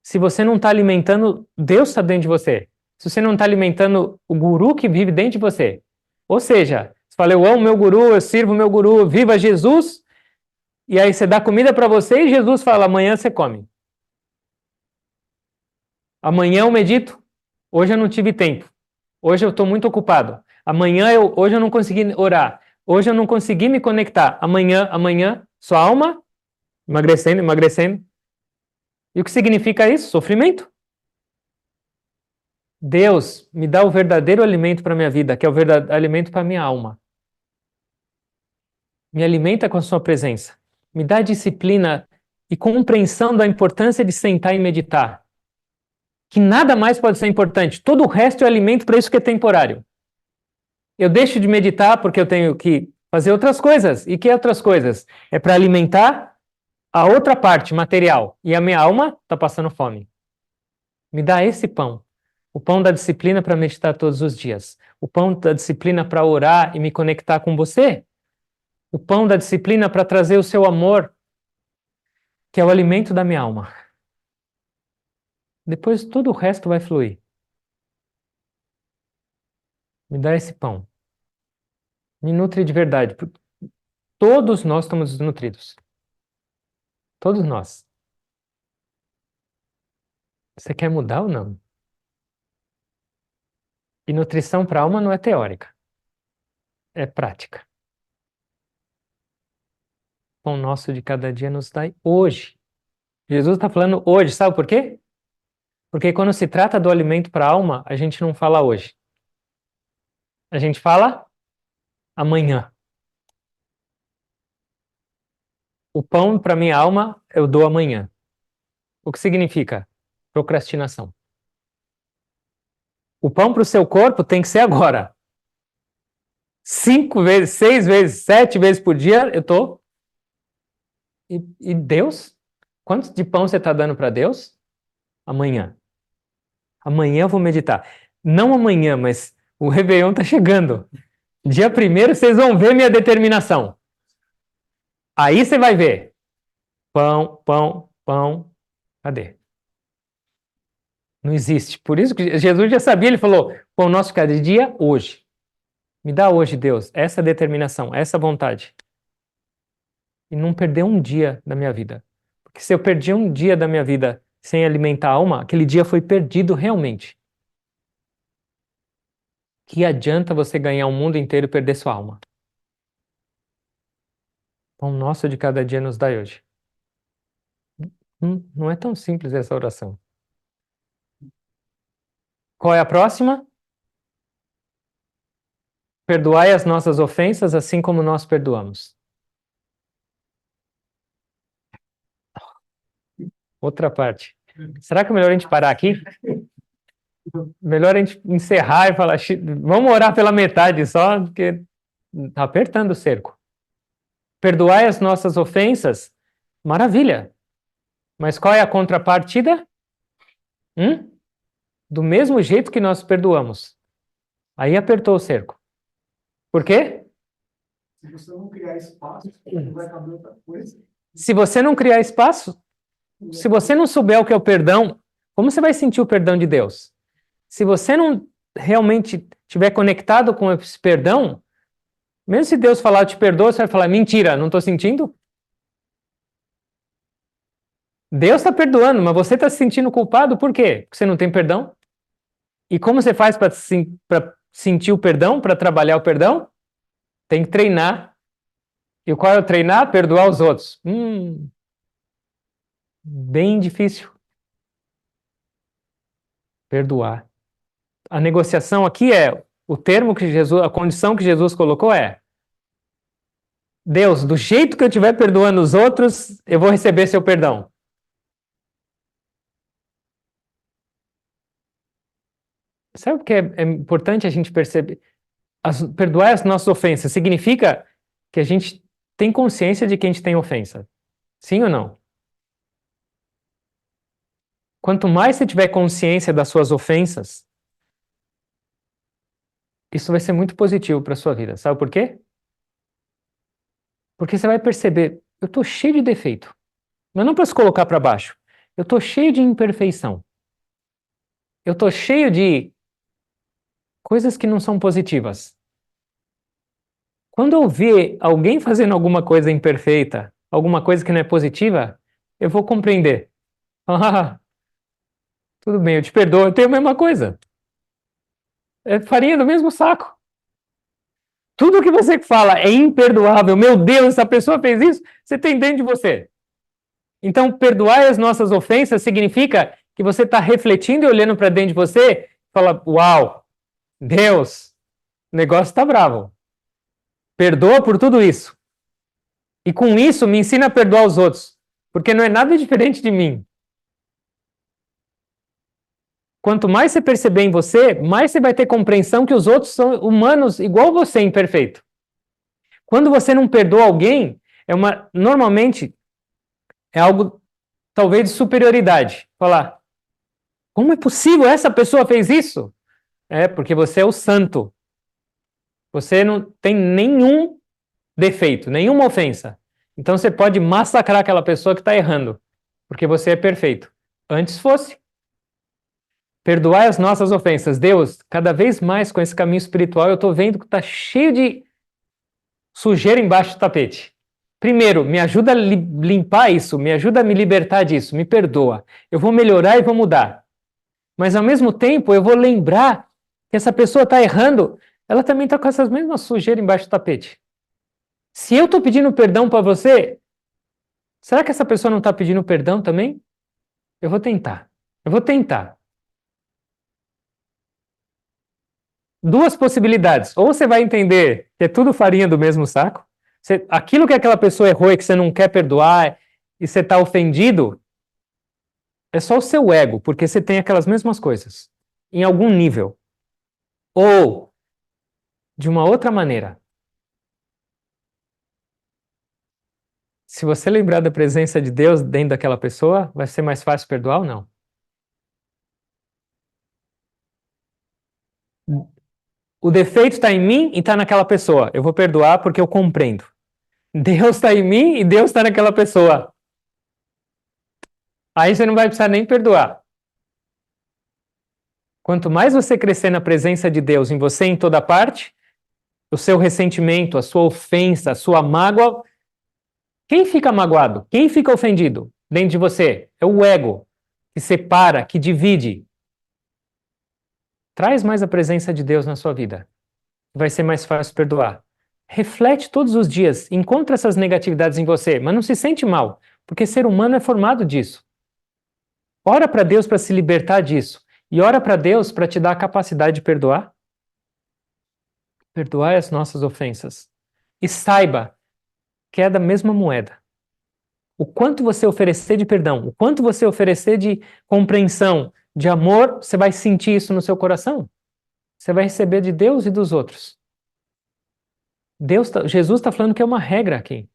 se você não está alimentando Deus está dentro de você? Se você não está alimentando o guru que vive dentro de você? Ou seja, você fala: eu amo meu guru, eu sirvo meu guru, viva Jesus, e aí você dá comida para você e Jesus fala: amanhã você come. Amanhã eu medito, hoje eu não tive tempo. Hoje eu estou muito ocupado. Hoje eu não consegui orar. Hoje eu não consegui me conectar. Amanhã, sua alma emagrecendo, emagrecendo. E o que significa isso? Sofrimento. Deus me dá o verdadeiro alimento para minha vida, que é o verdadeiro alimento para minha alma. Me alimenta com a sua presença. Me dá disciplina e compreensão da importância de sentar e meditar. Que nada mais pode ser importante. Todo o resto é alimento para isso que é temporário. Eu deixo de meditar porque eu tenho que fazer outras coisas. E que outras coisas? É para alimentar a outra parte, material. E a minha alma está passando fome. Me dá esse pão. O pão da disciplina para meditar todos os dias. O pão da disciplina para orar e me conectar com você. O pão da disciplina para trazer o seu amor, que é o alimento da minha alma. Depois todo o resto vai fluir. Me dá esse pão. Me nutre de verdade. Todos nós estamos desnutridos. Todos nós. Você quer mudar ou não? E nutrição para a alma não é teórica. É prática. O pão nosso de cada dia nos dai hoje. Jesus está falando hoje, sabe por quê? Porque quando se trata do alimento para a alma, a gente não fala hoje. A gente fala amanhã. O pão para minha alma eu dou amanhã. O que significa? Procrastinação. O pão para o seu corpo tem que ser agora. 5 vezes, 6 vezes, 7 vezes por dia eu tô. E Deus? Quanto de pão você está dando para Deus? Amanhã. Amanhã eu vou meditar. Não amanhã, mas o Réveillon está chegando. Dia 1º vocês vão ver minha determinação. Aí você vai ver. Pão, pão, pão. Cadê? Não existe. Por isso que Jesus já sabia, ele falou: pão nosso cada dia, hoje. Me dá hoje, Deus, essa determinação, essa vontade. E não perder um dia da minha vida. Porque se eu perdi um dia da minha vida sem alimentar a alma, aquele dia foi perdido realmente. Que adianta você ganhar o mundo inteiro e perder sua alma? Pão nosso de cada dia nos dai hoje. Não é tão simples essa oração. Qual é a próxima? Perdoai as nossas ofensas, assim como nós perdoamos. Outra parte. Será que é melhor a gente parar aqui? Melhor a gente encerrar e falar, vamos orar pela metade só, porque está apertando o cerco. Perdoai as nossas ofensas, maravilha. Mas qual é a contrapartida? Do mesmo jeito que nós perdoamos. Aí apertou o cerco. Por quê? Se você não criar espaço, vai caber outra coisa. Se você não criar espaço, se você não souber o que é o perdão, como você vai sentir o perdão de Deus? Se você não realmente estiver conectado com esse perdão, mesmo se Deus falar, eu te perdoo, você vai falar, mentira, não estou sentindo? Deus está perdoando, mas você está se sentindo culpado, por quê? Porque você não tem perdão? E como você faz para sentir o perdão, para trabalhar o perdão? Tem que treinar. E qual é o treinar? Perdoar os outros. Bem difícil. Perdoar. A negociação aqui é, o termo que Jesus, a condição que Jesus colocou é: Deus, do jeito que eu estiver perdoando os outros, eu vou receber seu perdão. Sabe o que é importante a gente perceber? Perdoar as nossas ofensas significa que a gente tem consciência de que a gente tem ofensa. Sim ou não? Quanto mais você tiver consciência das suas ofensas, isso vai ser muito positivo para a sua vida. Sabe por quê? Porque você vai perceber, eu estou cheio de defeito. Mas não para se colocar para baixo. Eu estou cheio de imperfeição. Eu estou cheio de coisas que não são positivas. Quando eu ver alguém fazendo alguma coisa imperfeita, alguma coisa que não é positiva, eu vou compreender. Ah, tudo bem, eu te perdoo, eu tenho a mesma coisa. É farinha do mesmo saco. Tudo que você fala é imperdoável. Meu Deus, essa pessoa fez isso, você tem dentro de você. Então, perdoar as nossas ofensas significa que você está refletindo e olhando para dentro de você e fala, uau, Deus, o negócio está bravo. Perdoa por tudo isso. E com isso, me ensina a perdoar os outros. porque não é nada diferente de mim. Quanto mais você perceber em você, mais você vai ter compreensão que os outros são humanos igual você, imperfeito. Quando você não perdoa alguém, normalmente é algo talvez de superioridade. Falar, como é possível essa pessoa fez isso? É porque você é o santo. Você não tem nenhum defeito, nenhuma ofensa. Então você pode massacrar aquela pessoa que está errando, porque você é perfeito. Antes fosse. Perdoai as nossas ofensas. Deus, cada vez mais com esse caminho espiritual, eu estou vendo que está cheio de sujeira embaixo do tapete. Primeiro, me ajuda a limpar isso, me ajuda a me libertar disso, me perdoa. Eu vou melhorar e vou mudar. Mas ao mesmo tempo, eu vou lembrar que essa pessoa está errando, ela também está com essas mesmas sujeiras embaixo do tapete. Se eu estou pedindo perdão para você, será que essa pessoa não está pedindo perdão também? Eu vou tentar. Eu vou tentar. Duas possibilidades. Ou você vai entender que é tudo farinha do mesmo saco, aquilo que aquela pessoa errou e que você não quer perdoar e você está ofendido, é só o seu ego, porque você tem aquelas mesmas coisas, em algum nível. Ou, de uma outra maneira, se você lembrar da presença de Deus dentro daquela pessoa, vai ser mais fácil perdoar ou não? O defeito está em mim e está naquela pessoa. Eu vou perdoar porque eu compreendo. Deus está em mim e Deus está naquela pessoa. Aí você não vai precisar nem perdoar. Quanto mais você crescer na presença de Deus em você em toda parte, o seu ressentimento, a sua ofensa, a sua mágoa. Quem fica magoado? Quem fica ofendido dentro de você? É o ego, que separa, que divide. Traz mais a presença de Deus na sua vida. Vai ser mais fácil perdoar. Reflete todos os dias, encontra essas negatividades em você, mas não se sente mal, porque ser humano é formado disso. Ora para Deus para se libertar disso. E ora para Deus para te dar a capacidade de perdoar. Perdoai as nossas ofensas. E saiba que é da mesma moeda. O quanto você oferecer de perdão, o quanto você oferecer de compreensão, de amor, você vai sentir isso no seu coração. Você vai receber de Deus e dos outros. Jesus está falando que é uma regra aqui.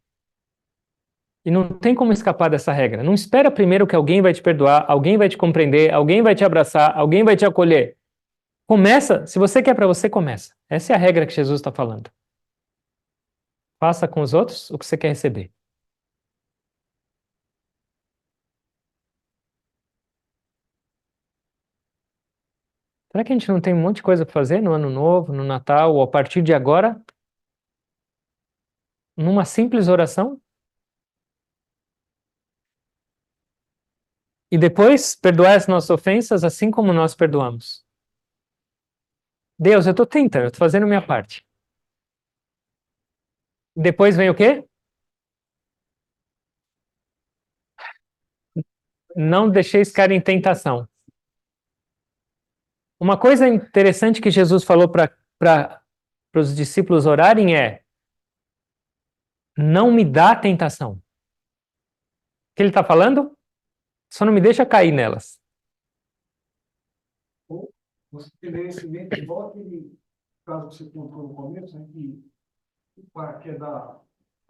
E não tem como escapar dessa regra. Não espera primeiro que alguém vai te perdoar, alguém vai te compreender, alguém vai te abraçar, alguém vai te acolher. Começa, se você quer para você, começa. Essa é a regra que Jesus está falando. Faça com os outros o que você quer receber. Será que a gente não tem um monte de coisa para fazer no Ano Novo, no Natal, ou a partir de agora? Numa simples oração? E depois perdoar as nossas ofensas assim como nós perdoamos. Deus, eu estou tentando, eu estou fazendo a minha parte. Depois vem o quê? Não deixeis cair em tentação. Uma coisa interessante que Jesus falou para os discípulos orarem é: não me dá tentação. O que ele está falando? Só não me deixa cair nelas. Ou você lê esse meio igual aquele caso que você contou no começo, né, que o parque da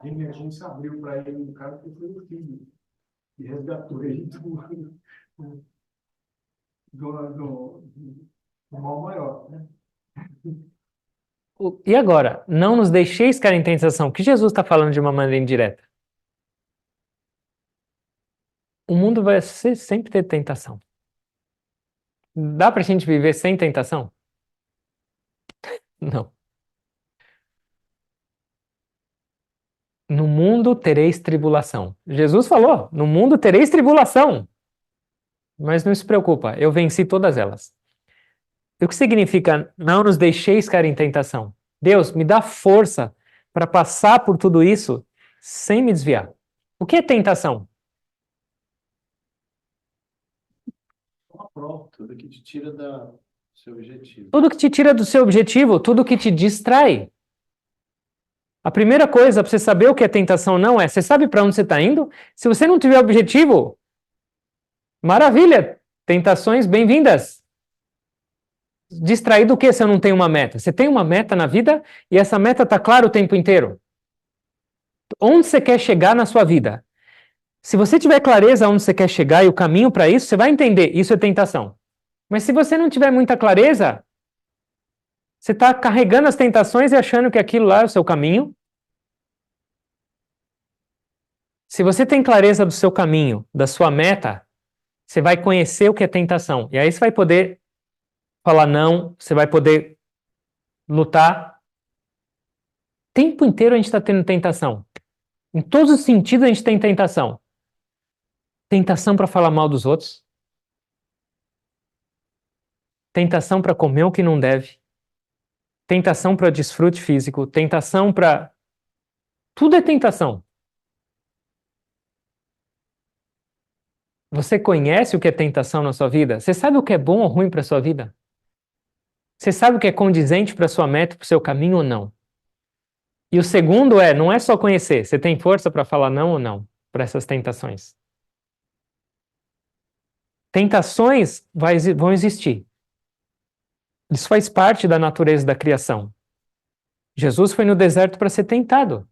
emergência abriu para ele no caso que foi o filho e resgatou ele do mal maior, né? E agora? Não nos deixeis cair em tentação. O que Jesus está falando de uma maneira indireta? O mundo vai sempre ter tentação. Dá para a gente viver sem tentação? Não. No mundo tereis tribulação. Jesus falou: no mundo tereis tribulação. Mas não se preocupa, eu venci todas elas. O que significa não nos deixeis cair em tentação? Deus, me dá força para passar por tudo isso sem me desviar. O que é tentação? Uma prova, tudo que te tira do seu objetivo. Tudo que te tira do seu objetivo, tudo que te distrai. A primeira coisa para você saber o que é tentação ou não é, você sabe para onde você está indo? Se você não tiver objetivo, maravilha, tentações bem-vindas. Distraído o que se eu não tenho uma meta? Você tem uma meta na vida e essa meta está clara o tempo inteiro. Onde você quer chegar na sua vida? Se você tiver clareza onde você quer chegar e o caminho para isso, você vai entender, isso é tentação. Mas se você não tiver muita clareza, você está carregando as tentações e achando que aquilo lá é o seu caminho. Se você tem clareza do seu caminho, da sua meta, você vai conhecer o que é tentação. E aí você vai poder falar não, você vai poder lutar. O tempo inteiro a gente está tendo tentação. Em todos os sentidos a gente tem tentação. Tentação para falar mal dos outros. Tentação para comer o que não deve. Tentação para desfrute físico. Tentação para... Tudo é tentação. Você conhece o que é tentação na sua vida? Você sabe o que é bom ou ruim para a sua vida? Você sabe o que é condizente para a sua meta, para o seu caminho ou não? E o segundo é, não é só conhecer, você tem força para falar não ou não para essas tentações. Tentações vão existir. Isso faz parte da natureza da criação. Jesus foi no deserto para ser tentado.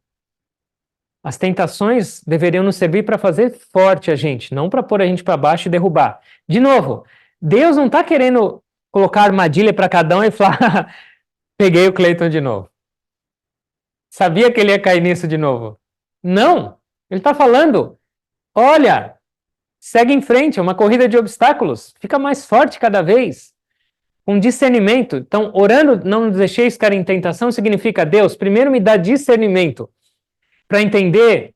As tentações deveriam nos servir para fazer forte a gente, não para pôr a gente para baixo e derrubar. De novo, Deus não está querendo colocar armadilha para cada um e falar, peguei o Cleiton de novo. Sabia que ele ia cair nisso de novo. Não! Ele está falando, olha, segue em frente, é uma corrida de obstáculos, fica mais forte cada vez, com discernimento. Então, orando, não nos deixeis cair em tentação, significa, Deus, primeiro me dá discernimento, para entender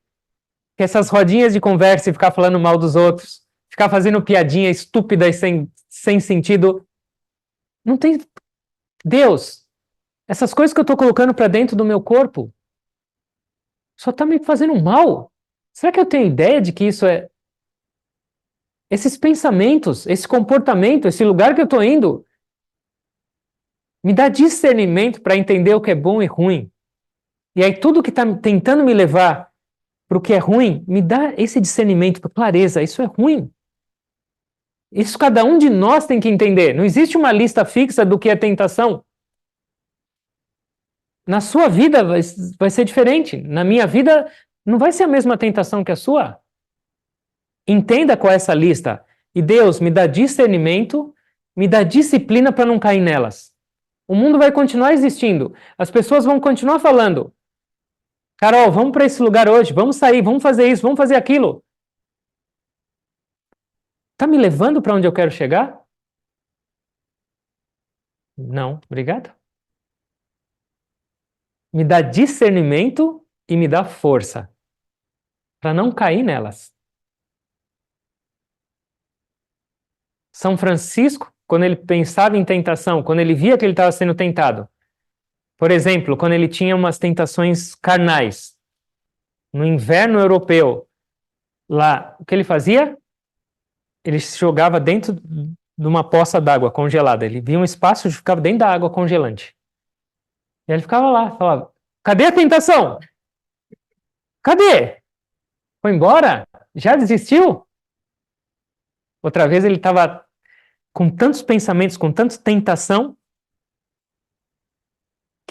que essas rodinhas de conversa e ficar falando mal dos outros, ficar fazendo piadinha estúpida e sem sentido, não tem... Deus, essas coisas que eu estou colocando para dentro do meu corpo, só está me fazendo mal. Será que eu tenho ideia de que isso é... Esses pensamentos, esse comportamento, esse lugar que eu estou indo, me dá discernimento para entender o que é bom e ruim. E aí tudo que está tentando me levar para o que é ruim, me dá esse discernimento, clareza, isso é ruim. Isso cada um de nós tem que entender. Não existe uma lista fixa do que é tentação. Na sua vida vai ser diferente. Na minha vida não vai ser a mesma tentação que a sua. Entenda qual é essa lista. E Deus me dá discernimento, me dá disciplina para não cair nelas. O mundo vai continuar existindo. As pessoas vão continuar falando. Carol, vamos para esse lugar hoje, vamos sair, vamos fazer isso, vamos fazer aquilo. Está me levando para onde eu quero chegar? Não, obrigado. Me dá discernimento e me dá força para não cair nelas. São Francisco, quando ele pensava em tentação, quando ele via que ele estava sendo tentado, por exemplo, quando ele tinha umas tentações carnais, no inverno europeu, lá, o que ele fazia? Ele se jogava dentro de uma poça d'água congelada. Ele via um espaço e ficava dentro da água congelante. E ele ficava lá, falava, cadê a tentação? Cadê? Foi embora? Já desistiu? Outra vez ele estava com tantos pensamentos, com tanta tentação,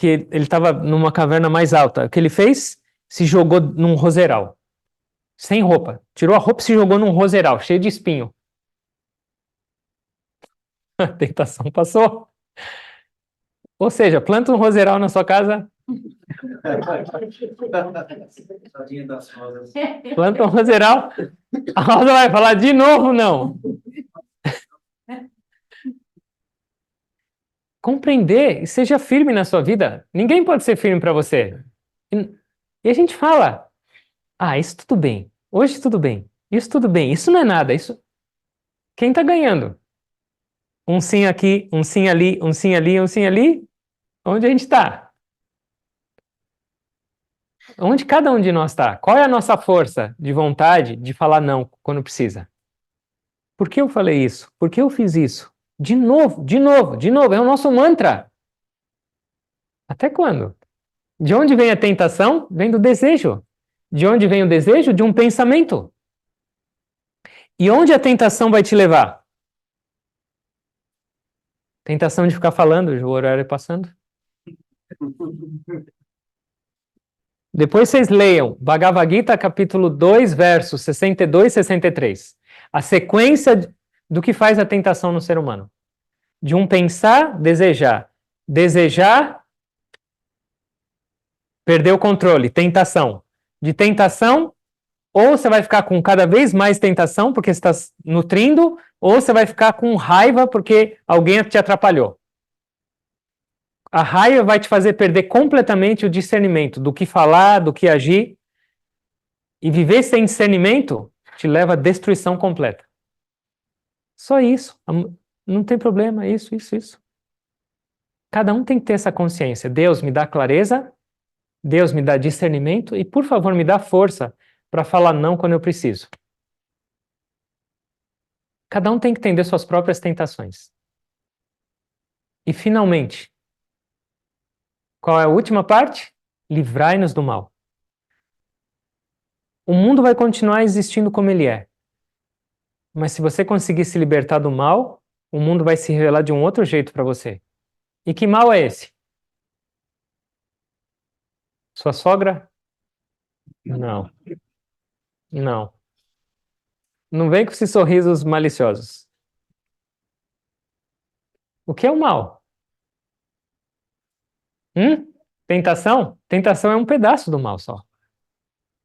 que ele estava numa caverna mais alta. O que ele fez? Se jogou num roseral. Sem roupa. Tirou a roupa e se jogou num roseral, cheio de espinho. A tentação passou. Ou seja, planta um roseral na sua casa. Planta um roseral. A Rosa vai falar de novo, não. Compreender e seja firme na sua vida. Ninguém pode ser firme para você. E a gente fala, isso tudo bem. Hoje tudo bem. Isso tudo bem. Isso não é nada. Isso... Quem está ganhando? Um sim aqui, um sim ali, um sim ali, um sim ali. Onde a gente está? Onde cada um de nós está? Qual é a nossa força de vontade de falar não quando precisa? Por que eu falei isso? Por que eu fiz isso? De novo, de novo, de novo. É o nosso mantra. Até quando? De onde vem a tentação? Vem do desejo. De onde vem o desejo? De um pensamento. E onde a tentação vai te levar? Tentação de ficar falando, o horário é passando. Depois vocês leiam Bhagavad Gita, capítulo 2, versos 62 e 63. A sequência do que faz a tentação no ser humano. De um pensar, desejar. Desejar, perder o controle, tentação. De tentação, ou você vai ficar com cada vez mais tentação, porque você está nutrindo, ou você vai ficar com raiva porque alguém te atrapalhou. A raiva vai te fazer perder completamente o discernimento do que falar, do que agir. E viver sem discernimento te leva à destruição completa. Só isso. Não tem problema, isso. Cada um tem que ter essa consciência. Deus me dá clareza, Deus me dá discernimento e, por favor, me dá força para falar não quando eu preciso. Cada um tem que entender suas próprias tentações. E, finalmente, qual é a última parte? Livrai-nos do mal. O mundo vai continuar existindo como ele é. Mas se você conseguir se libertar do mal, o mundo vai se revelar de um outro jeito para você. E que mal é esse? Sua sogra? Não. Não. Não vem com esses sorrisos maliciosos. O que é o mal? Tentação? Tentação é um pedaço do mal só.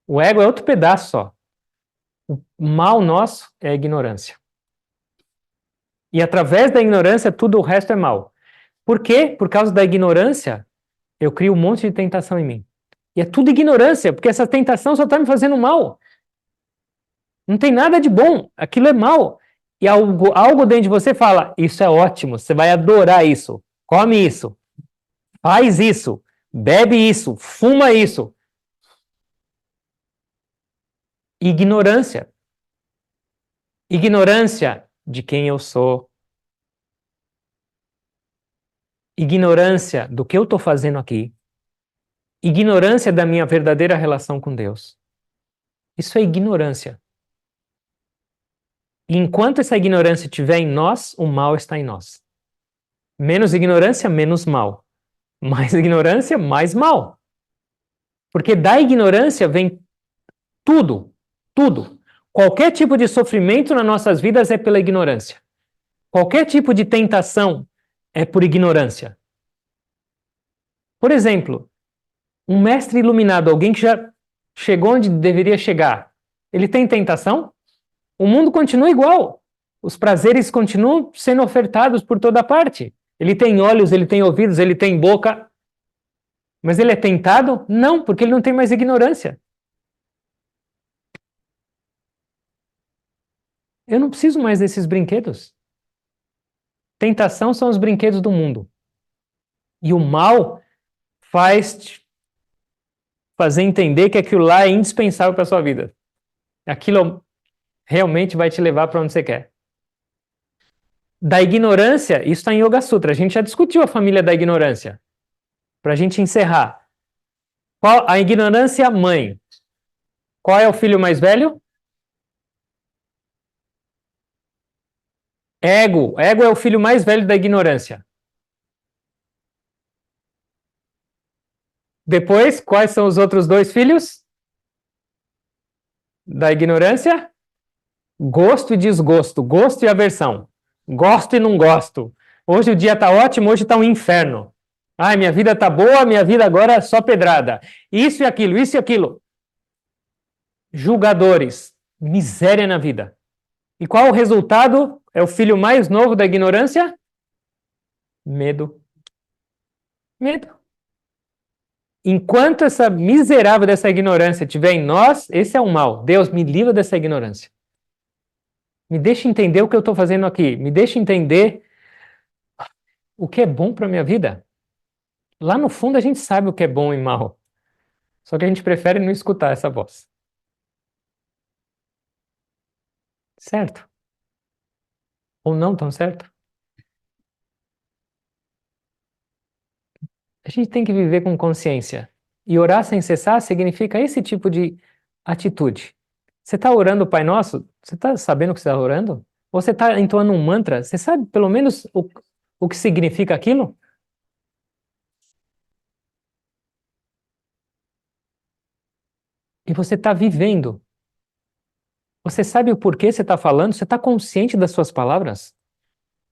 O ego é outro pedaço só. O mal nosso é a ignorância. E através da ignorância, tudo o resto é mal. Por quê? Por causa da ignorância, eu crio um monte de tentação em mim. E é tudo ignorância, porque essa tentação só está me fazendo mal. Não tem nada de bom, aquilo é mal. E algo dentro de você fala, isso é ótimo, você vai adorar isso, come isso, faz isso, bebe isso, fuma isso. Ignorância. Ignorância de quem eu sou. Ignorância do que eu estou fazendo aqui. Ignorância da minha verdadeira relação com Deus. Isso é ignorância. E enquanto essa ignorância estiver em nós, o mal está em nós. Menos ignorância, menos mal. Mais ignorância, mais mal. Porque da ignorância vem tudo, tudo. Qualquer tipo de sofrimento nas nossas vidas é pela ignorância. Qualquer tipo de tentação é por ignorância. Por exemplo, um mestre iluminado, alguém que já chegou onde deveria chegar, ele tem tentação? O mundo continua igual. Os prazeres continuam sendo ofertados por toda parte. Ele tem olhos, ele tem ouvidos, ele tem boca. Mas ele é tentado? Não, porque ele não tem mais ignorância. Eu não preciso mais desses brinquedos. Tentação são os brinquedos do mundo. E o mal faz te fazer entender que aquilo lá é indispensável para a sua vida. Aquilo realmente vai te levar para onde você quer. Da ignorância, isso está em Yoga Sutra. A gente já discutiu a família da ignorância. Para a gente encerrar. Qual a ignorância mãe? Qual é o filho mais velho? Ego. Ego é o filho mais velho da ignorância. Depois, quais são os outros dois filhos da ignorância? Gosto e desgosto, gosto e aversão. Gosto e não gosto. Hoje o dia está ótimo, hoje está um inferno. Ai, minha vida está boa, minha vida agora é só pedrada. Isso e aquilo, isso e aquilo. Julgadores, miséria na vida. E qual o resultado? É o filho mais novo da ignorância? Medo. Medo. Enquanto essa miserável dessa ignorância estiver em nós, esse é o mal. Deus me livra dessa ignorância. Me deixa entender o que eu estou fazendo aqui. Me deixa entender o que é bom para a minha vida. Lá no fundo a gente sabe o que é bom e mal. Só que a gente prefere não escutar essa voz. Certo? Ou não tão certo? A gente tem que viver com consciência. E orar sem cessar significa esse tipo de atitude. Você está orando o Pai Nosso? Você está sabendo o que você está orando? Ou você está entoando um mantra? Você sabe pelo menos o que significa aquilo? E você está vivendo. Você sabe o porquê você está falando? Você está consciente das suas palavras?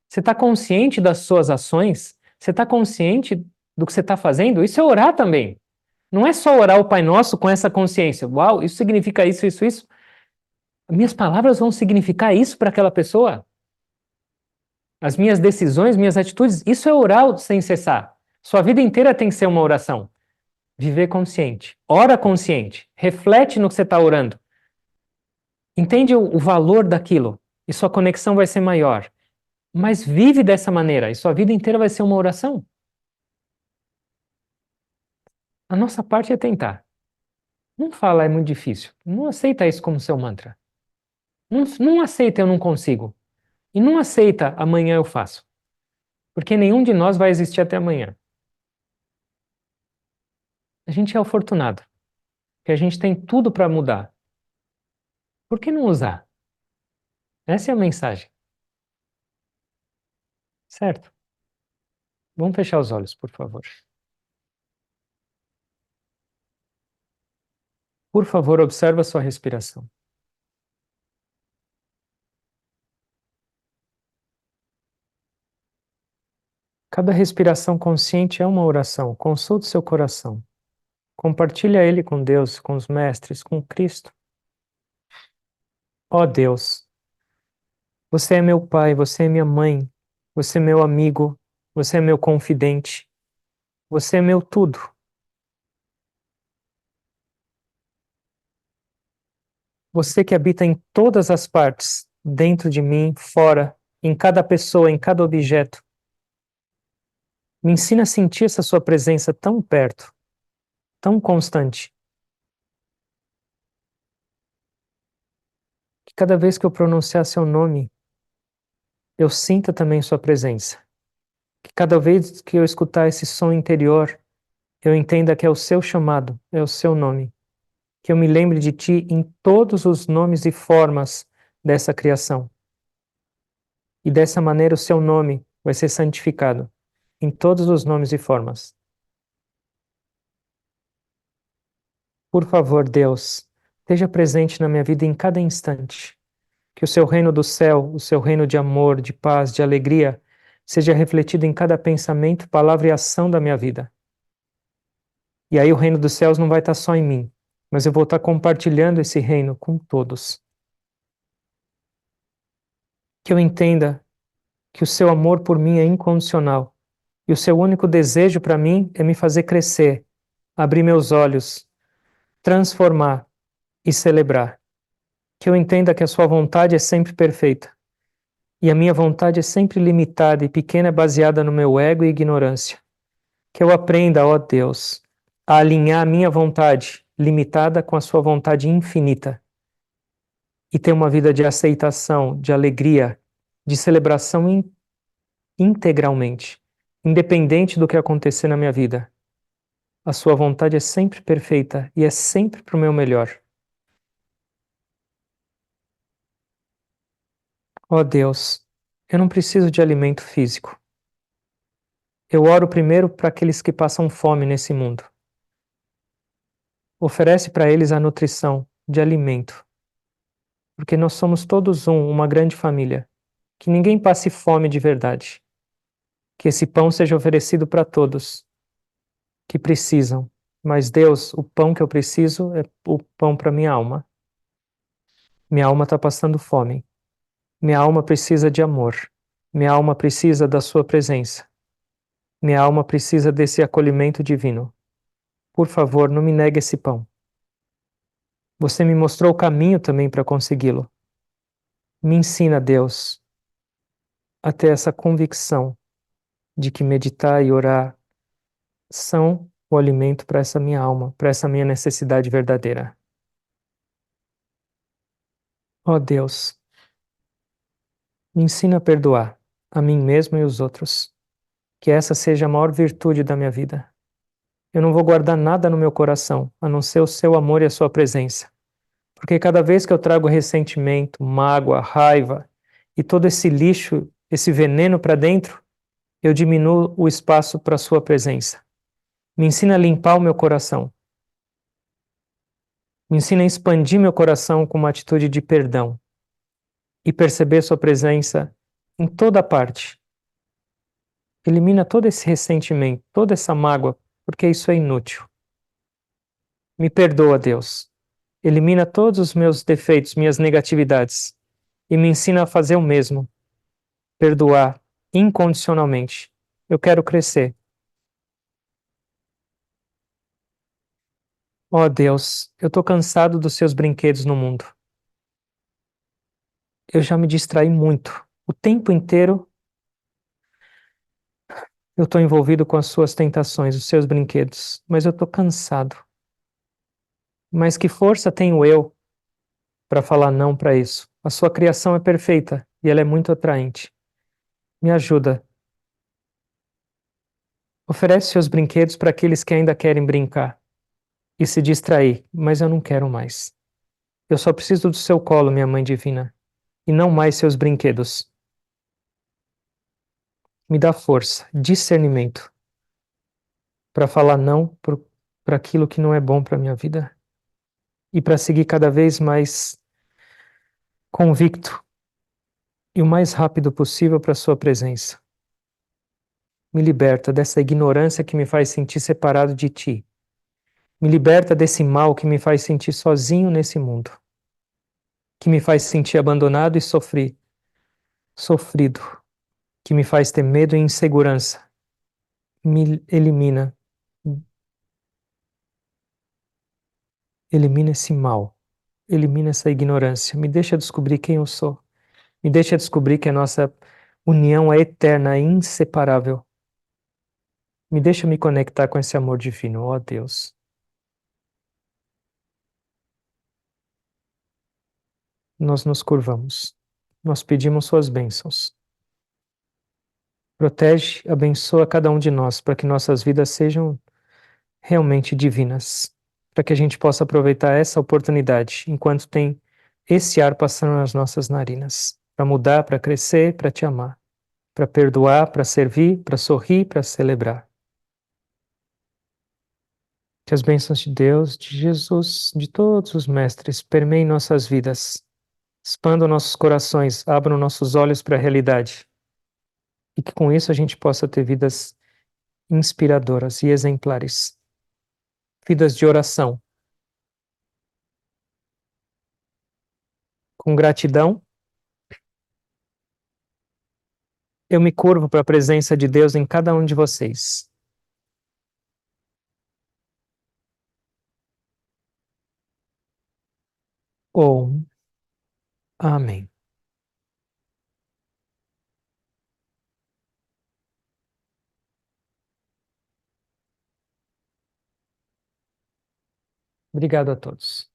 Você está consciente das suas ações? Você está consciente do que você está fazendo? Isso é orar também. Não é só orar o Pai Nosso com essa consciência. Uau, isso significa isso, isso, isso. Minhas palavras vão significar isso para aquela pessoa. As minhas decisões, minhas atitudes, isso é orar sem cessar. Sua vida inteira tem que ser uma oração. Viver consciente. Ora consciente. Reflete no que você está orando. Entende o valor daquilo. E sua conexão vai ser maior. Mas vive dessa maneira. E sua vida inteira vai ser uma oração. A nossa parte é tentar. Não fala, é muito difícil. Não aceita isso como seu mantra. Não aceita, eu não consigo. E não aceita, amanhã eu faço. Porque nenhum de nós vai existir até amanhã. A gente é o afortunado. Que a gente tem tudo para mudar. Por que não usar? Essa é a mensagem. Certo? Vamos fechar os olhos, por favor. Por favor, observa a sua respiração. Cada respiração consciente é uma oração. Consulte seu coração. Compartilha ele com Deus, com os mestres, com Cristo. Ó Deus, você é meu pai, você é minha mãe, você é meu amigo, você é meu confidente, você é meu tudo. Você que habita em todas as partes, dentro de mim, fora, em cada pessoa, em cada objeto. Me ensina a sentir essa sua presença tão perto, tão constante, que cada vez que eu pronunciar seu nome, eu sinta também sua presença. Que cada vez que eu escutar esse som interior, eu entenda que é o seu chamado, é o seu nome. Que eu me lembre de ti em todos os nomes e formas dessa criação. E dessa maneira o seu nome vai ser santificado em todos os nomes e formas. Por favor, Deus, esteja presente na minha vida em cada instante. Que o seu reino do céu, o seu reino de amor, de paz, de alegria, seja refletido em cada pensamento, palavra e ação da minha vida. E aí o reino dos céus não vai estar só em mim, mas eu vou estar compartilhando esse reino com todos. Que eu entenda que o seu amor por mim é incondicional e o seu único desejo para mim é me fazer crescer, abrir meus olhos, transformar e celebrar. Que eu entenda que a sua vontade é sempre perfeita e a minha vontade é sempre limitada e pequena, baseada no meu ego e ignorância. Que eu aprenda, ó Deus, a alinhar a minha vontade limitada com a sua vontade infinita e ter uma vida de aceitação, de alegria, de celebração integralmente, independente do que acontecer na minha vida. A sua vontade é sempre perfeita e é sempre para o meu melhor. Ó Deus, eu não preciso de alimento físico. Eu oro primeiro para aqueles que passam fome nesse mundo. Oferece para eles a nutrição de alimento, porque nós somos todos uma grande família. Que ninguém passe fome de verdade. Que esse pão seja oferecido para todos que precisam. Mas Deus, o pão que eu preciso é o pão para minha alma. Minha alma está passando fome. Minha alma precisa de amor. Minha alma precisa da sua presença. Minha alma precisa desse acolhimento divino. Por favor, não me negue esse pão. Você me mostrou o caminho também para consegui-lo. Me ensina, Deus, a ter essa convicção de que meditar e orar são o alimento para essa minha alma, para essa minha necessidade verdadeira. Ó Deus, me ensina a perdoar a mim mesmo e os outros. Que essa seja a maior virtude da minha vida. Eu não vou guardar nada no meu coração, a não ser o seu amor e a sua presença. Porque cada vez que eu trago ressentimento, mágoa, raiva e todo esse lixo, esse veneno para dentro, eu diminuo o espaço para a sua presença. Me ensina a limpar o meu coração. Me ensina a expandir meu coração com uma atitude de perdão e perceber sua presença em toda parte. Elimina todo esse ressentimento, toda essa mágoa, porque isso é inútil. Me perdoa, Deus. Elimina todos os meus defeitos, minhas negatividades e me ensina a fazer o mesmo, perdoar incondicionalmente. Eu quero crescer. Ó Deus, eu estou cansado dos seus brinquedos no mundo. Eu já me distraí muito. O tempo inteiro eu estou envolvido com as suas tentações, os seus brinquedos, mas eu estou cansado. Mas que força tenho eu para falar não para isso? A sua criação é perfeita e ela é muito atraente. Me ajuda. Oferece seus brinquedos para aqueles que ainda querem brincar e se distrair, mas eu não quero mais. Eu só preciso do seu colo, minha Mãe Divina, e não mais seus brinquedos. Me dá força, discernimento para falar não para aquilo que não é bom para minha vida e para seguir cada vez mais convicto e o mais rápido possível para a sua presença. Me liberta dessa ignorância que me faz sentir separado de ti. Me liberta desse mal que me faz sentir sozinho nesse mundo, que me faz sentir abandonado e sofrido, que me faz ter medo e insegurança. Me elimina, elimina esse mal, elimina essa ignorância, me deixa descobrir quem eu sou, me deixa descobrir que a nossa união é eterna, é inseparável. Me deixa me conectar com esse amor divino, ó Deus. Nós nos curvamos, nós pedimos suas bênçãos. Protege, abençoa cada um de nós para que nossas vidas sejam realmente divinas, para que a gente possa aproveitar essa oportunidade enquanto tem esse ar passando nas nossas narinas, para mudar, para crescer, para te amar, para perdoar, para servir, para sorrir, para celebrar. Que as bênçãos de Deus, de Jesus, de todos os mestres permeiem nossas vidas, expandam nossos corações, abram nossos olhos para a realidade e que com isso a gente possa ter vidas inspiradoras e exemplares, vidas de oração, com gratidão. Eu me curvo para a presença de Deus em cada um de vocês. Om. Amém. Obrigado a todos.